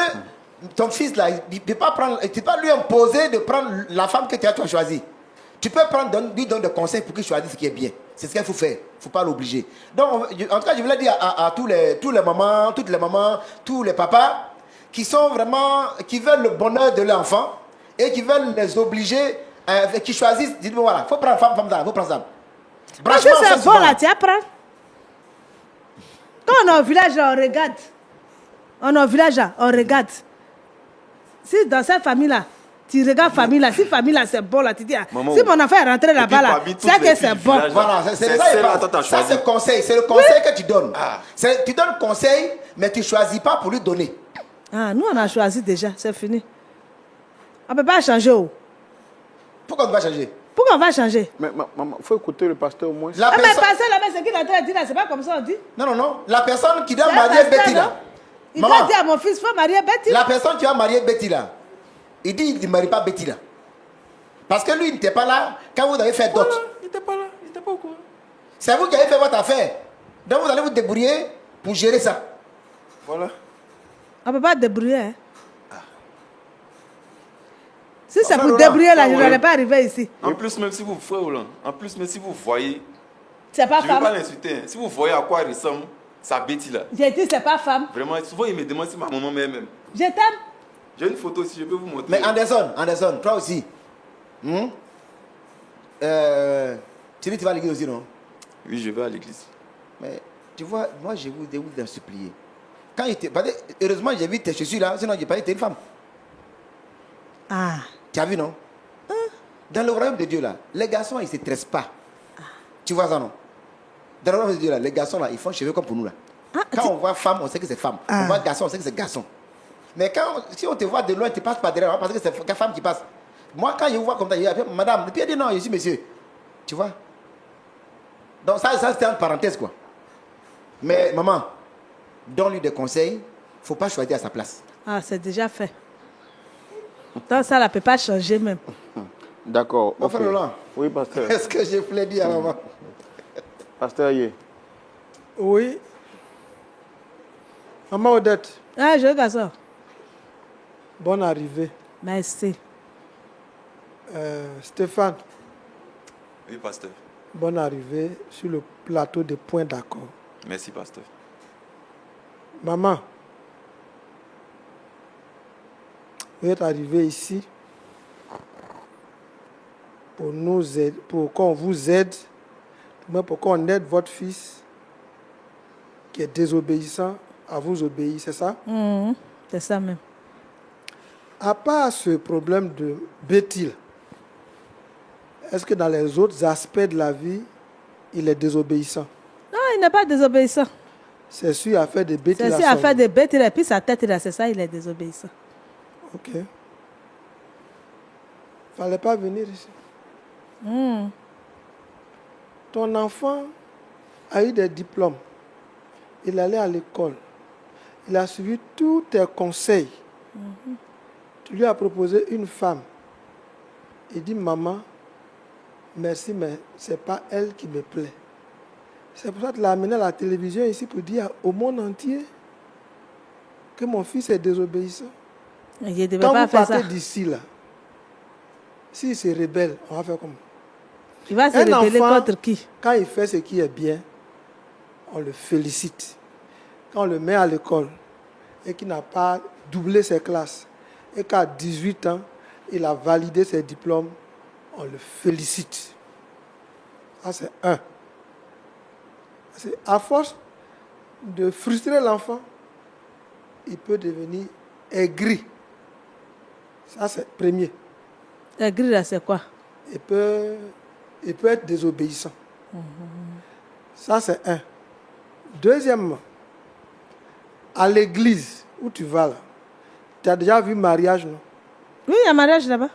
ton fils là, il ne peut pas prendre, tu peux pas lui imposer de prendre la femme que tu as choisie. Tu peux lui donner des conseils pour qu'il choisisse ce qui est bien. C'est ce qu'il faut faire. Il ne faut pas l'obliger. Donc, en tout cas, je voulais dire à tous les mamans, toutes les mamans, tous les papas qui sont vraiment, qui veulent le bonheur de leur enfant et qui veulent les obliger, qui choisissent, dites-moi voilà, il faut prendre femme, il faut prendre ça. Parce que c'est bon là, tu apprends. Quand on est au village, on regarde. On est au village, on regarde. Si dans cette famille-là, tu regardes famille là, si famille là c'est bon là, tu dis, maman, si mon enfant est rentré là-bas là, c'est que c'est bon. Voilà, c'est ça, c'est le conseil, c'est le conseil que tu donnes. Tu donnes le conseil, mais tu ne choisis pas pour lui donner. Ah, nous on a choisi déjà, c'est fini. On ne peut pas changer. Pourquoi on va changer? Pourquoi on va changer? Mais maman, il faut écouter le pasteur au moins. Mais pasteur là, c'est qu'il est en train de dire là, c'est pas comme ça on dit. Non. La personne qui doit marier Betty là. Il doit dire à mon fils, il faut marier Betty. La personne qui va marier Betty là. Il dit il ne marie pas Betty là. Parce que lui, il n'était pas là quand vous avez fait d'autres. Voilà, il n'était pas là, il n'était pas au courant. C'est vous qui avez fait votre affaire. Donc vous allez vous débrouiller pour gérer ça. Voilà. On ne peut pas débrouiller. Hein. Si c'est Enfin, pour Roland, débrouiller là, je ouais. n'aurais pas arrivé ici. En plus, même si vous, frère Roland, en plus, même si vous voyez, C'est pas je ne veux pas femme. l'insulter, hein. Si vous voyez à quoi ressemble sa Betty là, J'ai dit c'est pas femme. vraiment, souvent il me demande si ma maman m'aime même. Je t'aime. J'ai une photo si je peux vous montrer. Mais Anderson, toi aussi. Tu dis tu vas à l'église aussi, non? Oui, je vais à l'église. Mais tu vois, moi je vous en supplier. Quand il était, parce que, heureusement j'ai vu tes chaussures là, sinon j'ai pas été une femme. Ah. Tu as vu, non? Dans le royaume de Dieu là, les garçons ils ne se tressent pas. Tu vois ça, non? Dans le royaume de Dieu là, les garçons là, ils font cheveux comme pour nous là. Quand on voit femme, on sait que c'est femme. On voit garçon, on sait que c'est garçon. Mais si on te voit de loin, tu passes pas derrière, parce que c'est la femme qui passe. Moi, quand je vous vois comme ça, je dis, madame, et puis elle dit non, je suis monsieur. Tu vois? Donc ça c'était une parenthèse quoi. Mais maman, donne-lui des conseils, il ne faut pas choisir à sa place. Ah, c'est déjà fait. Donc ça ne peut pas changer même. D'accord. Mon ok. frère Roland, Oui, pasteur. est-ce que j'ai plaidé à maman? Pasteur Yé. Oui. Maman Odette, Ah, je veux ça. bonne arrivée. Merci. Stéphane, Oui, pasteur. bonne arrivée sur le plateau de Points d'accord. Merci, pasteur. Maman, vous êtes arrivé ici pour nous aider, pour qu'on vous aide, mais pour qu'on aide votre fils qui est désobéissant à vous obéir, c'est ça? C'est ça même. À part ce problème de Béthil, est-ce que dans les autres aspects de la vie, il est désobéissant? Non, il n'est pas désobéissant. C'est sûr à faire des bêtises. C'est sûr à faire des bêtes et puis sa tête, là, c'est ça, il est désobéissant. Ok. Fallait pas venir ici. Ton enfant a eu des diplômes. Il allait à l'école. Il a suivi tous tes conseils. Tu lui as proposé une femme. Il dit, maman, merci, mais ce n'est pas elle qui me plaît. C'est pour ça que tu l'as amené à la télévision ici pour dire au monde entier que mon fils est désobéissant. Il ne devait Quand pas vous faire ça. partez d'ici, là, s'il se rebelle, on va faire comment? Il va se Un rebeller enfant, contre qui? quand il fait ce qui est bien, on le félicite. Quand on le met à l'école et qu'il n'a pas doublé ses classes et qu'à 18 ans, il a validé ses diplômes, on le félicite. Ça, c'est un. À force de frustrer l'enfant, il peut devenir aigri. Ça, c'est premier. La grille, là, c'est quoi? Il peut être désobéissant. Ça, c'est un. Deuxièmement, à l'église où tu vas là, tu as déjà vu mariage, non? Oui, il y a un mariage là-bas.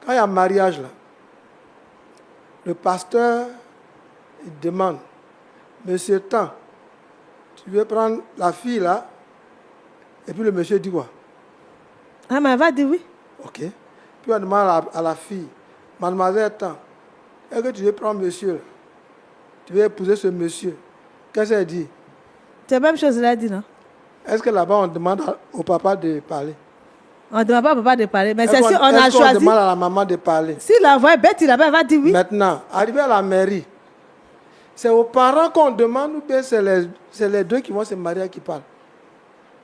Quand il y a mariage là, le pasteur il demande, monsieur Tant, tu veux prendre la fille là? Et puis le monsieur dit quoi? Ah, mais elle va dire oui. Ok. Puis on demande à la fille, mademoiselle Tant, est-ce que tu veux prendre monsieur là? Tu veux épouser ce monsieur? Qu'est-ce qu'elle dit? C'est la même chose qu'il a dit, non? Est-ce que là-bas on demande au papa de parler? On ne demande pas au papa de parler, mais c'est Est-ce si qu'on- on a est-ce qu'on choisi. demande à la maman de parler? S'il envoie bête, là-bas, elle va dire oui. Maintenant, arrivé à la mairie, c'est aux parents qu'on demande ou bien c'est les deux qui vont se marier qui parlent?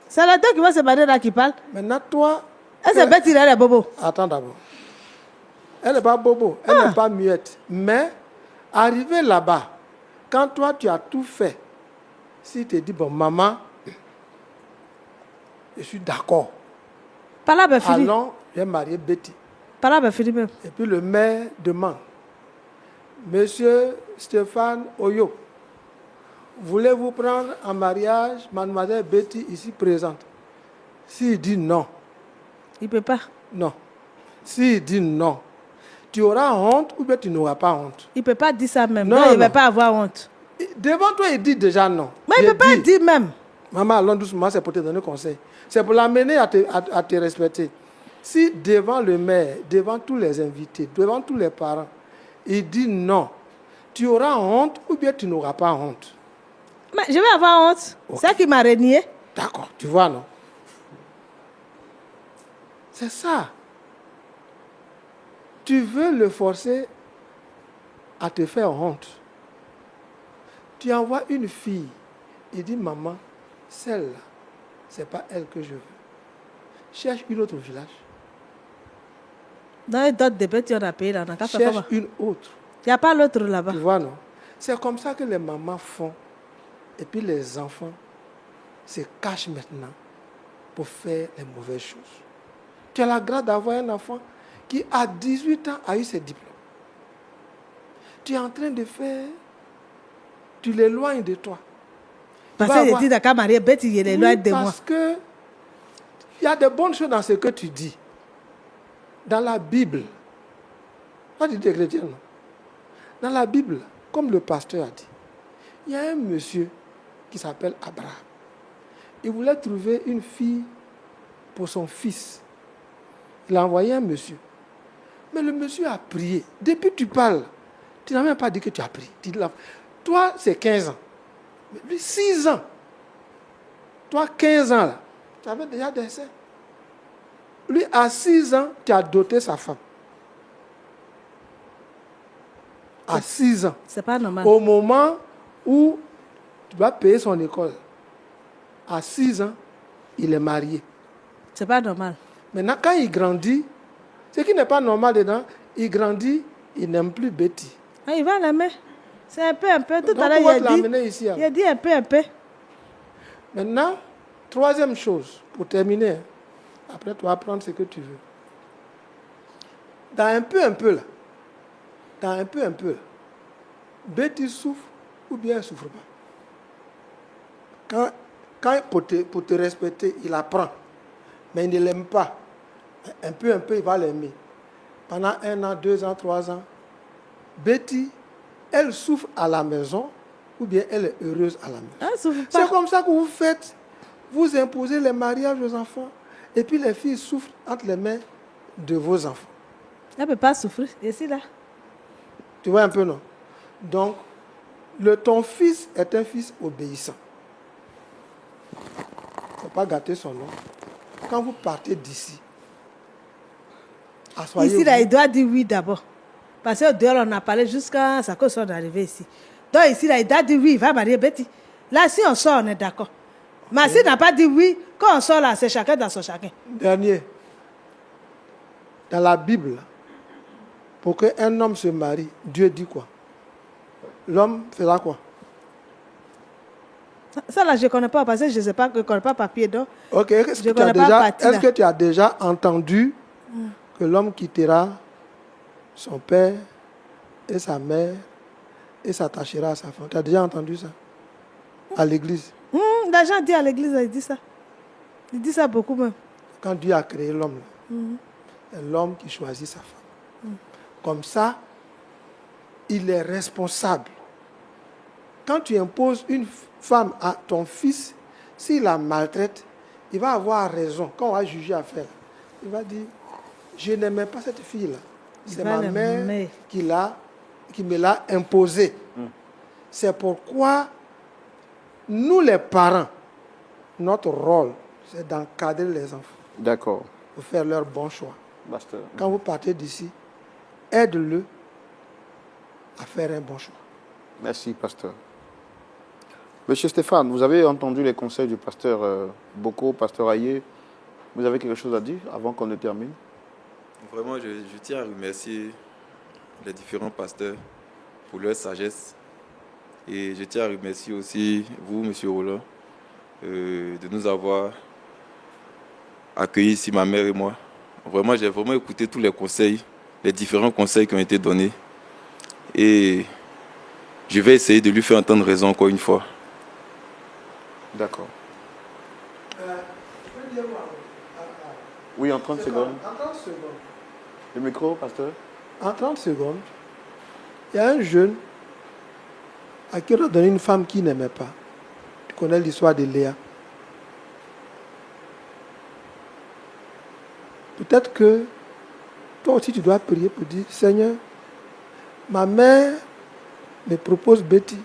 C'est les deux qui vont se marier là qui parlent. Maintenant, toi... Est-ce que bête, il est bobo? Attends d'abord. Elle n'est pas bobo, elle n'est pas muette. Mais, arrivé là-bas, quand toi tu as tout fait, si tu te dis, bon, maman, je suis d'accord. Par là, ben fini. Allons, je vais marier Betty. Par là, ben fini même. Et puis le maire demande, Monsieur Stéphane Oyo, voulez-vous prendre en mariage mademoiselle Betty ici présente? S'il dit non, Il ne peut pas. non. S'il dit non, tu auras honte ou bien tu n'auras pas honte. Il ne peut pas dire ça même. Non, Non, il ne non. va pas avoir honte. Devant toi, il dit déjà non. Mais il ne J'ai peut pas dit, dire même. Maman, allons doucement, c'est pour te donner conseil. C'est pour l'amener à te respecter. Si devant le maire, devant tous les invités, devant tous les parents, il dit non, tu auras honte ou bien tu n'auras pas honte. Mais je vais avoir honte. Ok. C'est ça qui m'a renié. D'accord, tu vois, non? C'est ça. Tu veux le forcer à te faire honte. Tu envoies une fille, il dit, maman, celle-là, ce n'est pas elle que je veux. Cherche une autre village. Dans les d'autres débats, tu en as payé là. Cherche une autre. Il n'y a pas l'autre là-bas. Tu vois, non? C'est comme ça que les mamans font. Et puis les enfants se cachent maintenant pour faire les mauvaises choses. Tu as la grâce d'avoir un enfant qui, à 18 ans, a eu ses diplômes. Tu es en train de faire... Tu l'éloignes de toi. Parce que je dis d'accord, Marie, bête, il est loin de moi. Parce que il y a de bonnes choses dans ce que tu dis. Dans la Bible, toi tu es chrétien, non? Dans la Bible, comme le pasteur a dit, il y a un monsieur qui s'appelle Abraham. Il voulait trouver une fille pour son fils. Il a envoyé un monsieur. Mais le monsieur a prié. Depuis que tu parles, tu n'as même pas dit que tu as prié. Toi, c'est 15 ans. Mais lui, 6 ans. Toi, 15 ans, là, tu avais déjà des seins. Lui, à 6 ans, tu as doté sa femme. À 6 ans. C'est pas normal. Au moment où tu vas payer son école, à 6 ans, il est marié. C'est pas normal. Maintenant, quand il grandit, ce qui n'est pas normal dedans, il grandit, il n'aime plus Betty. Ah, il va l'aimer. C'est un peu. Tout Donc, à l'heure, pourquoi il te a dit. l'amener ici, alors? Il a dit un peu. Maintenant, troisième chose, pour terminer, après tu vas prendre ce que tu veux. Dans un peu là, Betty souffre ou bien elle ne souffre pas. Quand pour te respecter, il apprend, mais il ne l'aime pas. Un peu, il va l'aimer. Pendant 1 an, 2 ans, 3 ans, Betty, elle souffre à la maison ou bien elle est heureuse à la maison. Ah, souffre C'est pas. comme ça que vous faites. Vous imposez les mariages aux enfants et puis les filles souffrent entre les mains de vos enfants. Elle ne peut pas souffrir. Ici, là. Tu vois un peu, non? Donc, ton fils est un fils obéissant. Il ne faut pas gâter son nom. Quand vous partez d'ici, asseyez-vous. Ici, là, il doit dire oui d'abord. Parce que dehors, on a parlé jusqu'à ça qu'on soit arrivé ici. Donc, ici, là, il doit dire oui, il va marier Betty. Là, si on sort, on est d'accord. Mais s'il n'a pas dit oui, quand on sort là, c'est chacun dans son chacun. Dernier, dans la Bible, pour qu'un homme se marie, Dieu dit quoi? L'homme fera quoi? Ça là, je ne connais pas parce que je ne connais pas papier. Donc, Ok, est-ce je connais pas partie, là. que tu as déjà entendu que l'homme quittera son père et sa mère et s'attachera à sa femme? Tu as déjà entendu ça? À l'église? Les gens disent à l'église, il dit ça. Il dit ça beaucoup même. Quand Dieu a créé l'homme, c'est l'homme qui choisit sa femme. Comme ça, il est responsable. Quand tu imposes une femme à ton fils, s'il la maltraite, il va avoir raison. Quand on va juger affaire, il va dire, je n'aimais pas cette fille-là. C'est ma mère qui me l'a imposée. C'est pourquoi nous les parents, notre rôle, c'est d'encadrer les enfants. D'accord. Pour faire leur bon choix. Pasteur. Quand vous partez d'ici, aide-le à faire un bon choix. Merci, pasteur. Monsieur Stéphane, vous avez entendu les conseils du pasteur Boko, pasteur Aye. Vous avez quelque chose à dire avant qu'on ne termine? Vraiment, je tiens à remercier les différents pasteurs pour leur sagesse. Et je tiens à remercier aussi vous, monsieur Roland, de nous avoir accueillis ici, ma mère et moi. Vraiment, j'ai vraiment écouté tous les conseils, les différents conseils qui ont été donnés. Et je vais essayer de lui faire entendre raison encore une fois. D'accord. Oui, en 30 secondes. En 30 secondes. Le micro, pasteur. En 30 secondes, il y a un jeune à qui on a donné une femme qu'il n'aimait pas. Tu connais l'histoire de Léa. peut-être que toi aussi tu dois prier pour dire, Seigneur, ma mère me propose Betty,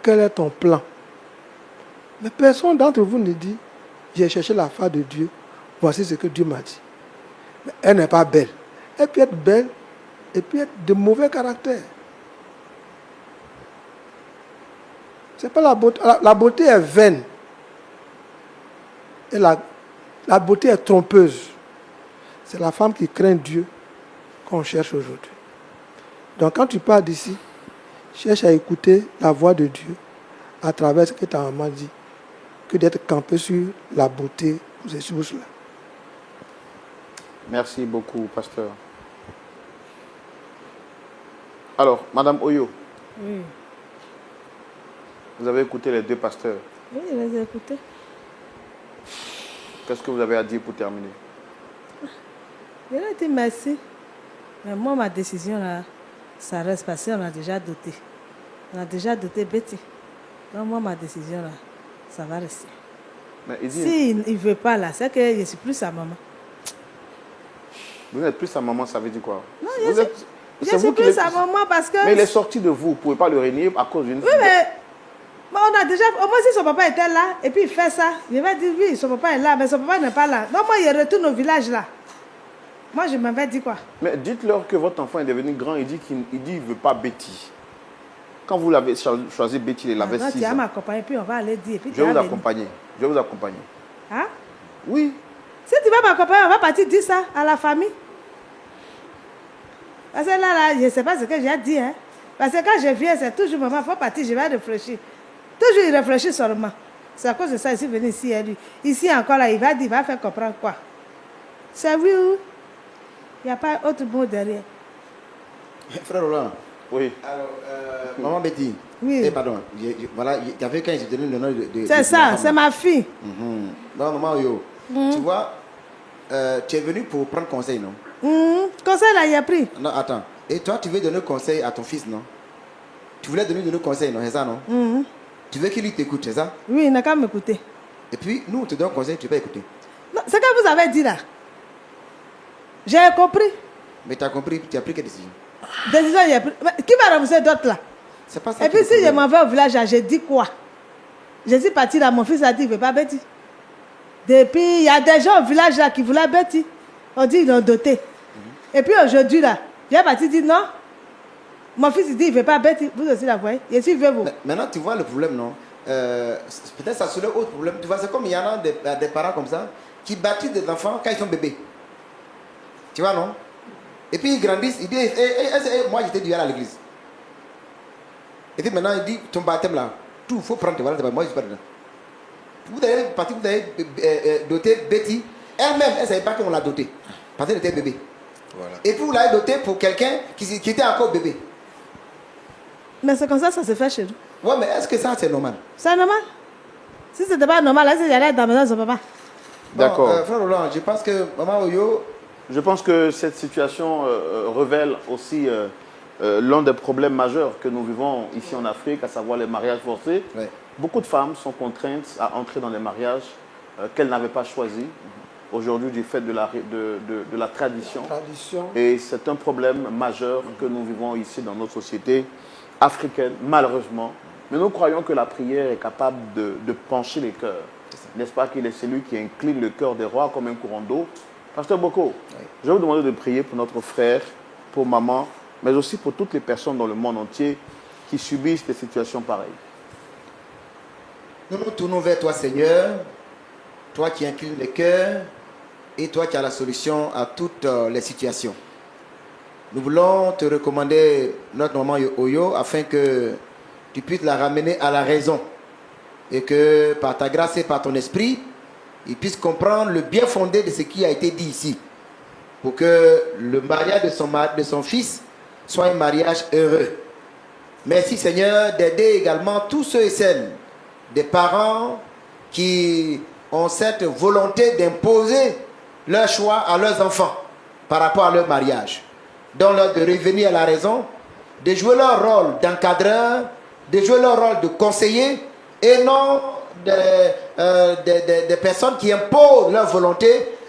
quel est ton plan? Mais personne d'entre vous ne dit, j'ai cherché la face de Dieu, voici ce que Dieu m'a dit. Mais elle n'est pas belle. Elle peut être belle et puis être de mauvais caractère. C'est pas la beauté. La beauté est vaine. Et la beauté est trompeuse. C'est la femme qui craint Dieu qu'on cherche aujourd'hui. Donc quand tu pars d'ici, cherche à écouter la voix de Dieu à travers ce que ta maman dit, que d'être campé sur la beauté pour ces choses-là. Merci beaucoup, pasteur. Alors, Madame Oyo, Oui, vous avez écouté les deux pasteurs. oui, je les ai écoutés. Qu'est-ce que vous avez à dire pour terminer? Je leur ai dit merci. Mais moi, ma décision, là, ça reste parce qu'on a déjà doté. On a déjà doté Betty. Donc moi, ma décision, là, ça va rester. Mais il dit, S'il ne veut pas, là, c'est que je suis plus sa maman. vous n'êtes plus sa maman, ça veut dire quoi? Non, Vous je êtes- suis c'est vous qui plus l'êtes- sa maman parce que... Mais il est sorti de vous, vous ne pouvez pas le renier à cause d'une... Oui, mais on a déjà... Au moins, si son papa était là, et puis il fait ça, il va dire, oui, son papa est là, mais son papa n'est pas là. Donc moi, il retourne au village, là. Moi, je m'avais dit quoi? Mais dites-leur que votre enfant est devenu grand, il dit qu'il ne veut pas Betty. Quand vous l'avez choisi Betty, il avait Non, 6 tu vas ans. m'accompagner, puis on va aller dire. Puis Je tu vais vas vous venir. accompagner. Je vais vous accompagner. Hein? Oui. Si tu vas m'accompagner, on va partir dire ça à la famille. Parce que là, je ne sais pas ce que j'ai dit. Hein? Parce que quand je viens, c'est toujours maman, il faut partir, je vais réfléchir. Toujours il réfléchit seulement. C'est à cause de ça, il est venu ici, et lui. Ici encore, là, il va dire, il va faire comprendre quoi. C'est oui ou? Il n'y a pas autre mot derrière. Frère Roland, Oui. alors, maman Betty, Oui. pardon, voilà, il y avait quand j'ai donné le nom de C'est ça, c'est ma fille. Non, maman Yo, tu vois, tu es venu pour prendre conseil, non? Conseil là, il a pris. Non, attends. Et toi, tu veux donner conseil à ton fils, non? Tu voulais donner conseil, non? C'est ça, non? Tu veux qu'il lui t'écoute, c'est ça? Oui, il n'a qu'à m'écouter. Et puis, nous, on te donne conseil, tu peux écouter. Non, c'est que vous avez dit là. J'ai compris. Mais tu as compris, tu as pris quelle décision? Décision, il a pris. Mais qui va rembourser d'autres là? C'est pas ça. Et puis si je m'en vais au village, j'ai dit quoi? Je suis partie là, mon fils a dit il ne veut pas Betty. Depuis, il y a des gens au village là qui voulaient Betty. On dit ils l'ont doté. Et puis aujourd'hui là, j'ai parti dire non. Mon fils il dit il ne veut pas Betty. Vous aussi la voyez. Je suis vieux. Maintenant, tu vois le problème, non? Peut-être ça soulève autre problème. Tu vois, c'est comme il y en a des parents comme ça qui bâtissent des enfants quand ils sont bébés. Tu vois, non? Et puis ils grandissent, ils disent moi j'étais dû aller à l'église. Et puis maintenant il dit ton baptême là, tout, il faut prendre, voilà, moi je suis pas dedans. Vous avez parti, vous avez doté Betty, elle-même, elle ne savait pas qu'on l'a dotée, parce qu'elle était bébé. Voilà. Et puis vous l'avez dotée pour quelqu'un qui était encore bébé. Mais c'est comme ça se fait chez nous. Ouais, mais est-ce que ça c'est normal? C'est normal. Si ce n'était pas normal, là, si j'allais dans la maison de son papa. D'accord. Bon, frère Roland, je pense que maman Oyo. Je pense que cette situation révèle aussi l'un des problèmes majeurs que nous vivons ici en Afrique, à savoir les mariages forcés. Ouais. Beaucoup de femmes sont contraintes à entrer dans des mariages qu'elles n'avaient pas choisis aujourd'hui du fait de la tradition. Et c'est un problème majeur que nous vivons ici dans notre société africaine, malheureusement. Mais nous croyons que la prière est capable de pencher les cœurs. N'est-ce pas qu'il est celui qui incline le cœur des rois comme un courant d'eau? Pasteur Boko, je vais vous demander de prier pour notre frère, pour maman, mais aussi pour toutes les personnes dans le monde entier qui subissent des situations pareilles. Nous nous tournons vers toi, Seigneur, toi qui inclines les cœurs et toi qui as la solution à toutes les situations. Nous voulons te recommander notre maman Oyo afin que tu puisses la ramener à la raison et que par ta grâce et par ton esprit, il puisse comprendre le bien fondé de ce qui a été dit ici pour que le mariage de son fils soit un mariage heureux. Merci Seigneur d'aider également tous ceux et celles, des parents qui ont cette volonté d'imposer leur choix à leurs enfants par rapport à leur mariage. Donc de revenir à la raison, de jouer leur rôle d'encadreur, de jouer leur rôle de conseiller et non des personnes qui imposent leur volonté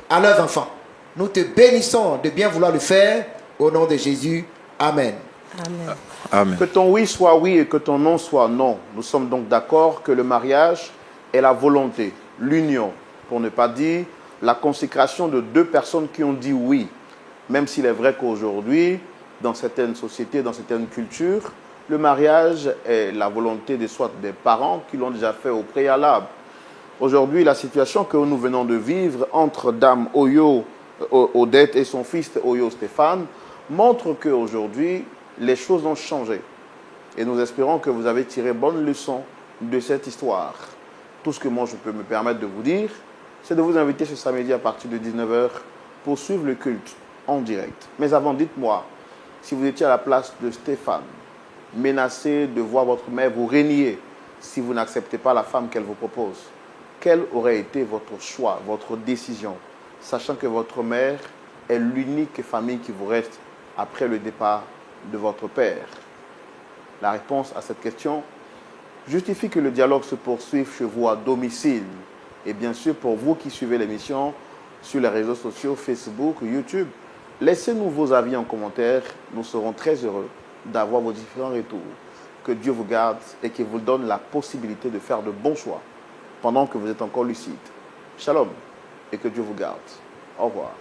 à leurs enfants. Nous te bénissons de bien vouloir le faire. Au nom de Jésus. Amen. Amen. Amen. Que ton oui soit oui et que ton non soit non. Nous sommes donc d'accord que le mariage est la volonté, l'union, pour ne pas dire la consécration de deux personnes qui ont dit oui. Même s'il est vrai qu'aujourd'hui, dans certaines sociétés, dans certaines cultures, le mariage est la volonté de soit des parents qui l'ont déjà fait au préalable. Aujourd'hui, la situation que nous venons de vivre entre Dame Oyo Odette et son fils Oyo Stéphane montre qu'aujourd'hui, les choses ont changé. Et nous espérons que vous avez tiré bonne leçon de cette histoire. Tout ce que moi je peux me permettre de vous dire, c'est de vous inviter ce samedi à partir de 19h pour suivre le culte en direct. Mais avant, dites-moi, si vous étiez à la place de Stéphane, menacé de voir votre mère vous régner si vous n'acceptez pas la femme qu'elle vous propose, quel aurait été votre choix, votre décision, sachant que votre mère est l'unique famille qui vous reste après le départ de votre père? La réponse à cette question justifie que le dialogue se poursuive chez vous à domicile. Et bien sûr, pour vous qui suivez l'émission sur les réseaux sociaux, Facebook, YouTube, laissez-nous vos avis en commentaire. Nous serons très heureux d'avoir vos différents retours. Que Dieu vous garde et qu'il vous donne la possibilité de faire de bons choix pendant que vous êtes encore lucide. Shalom et que Dieu vous garde. Au revoir.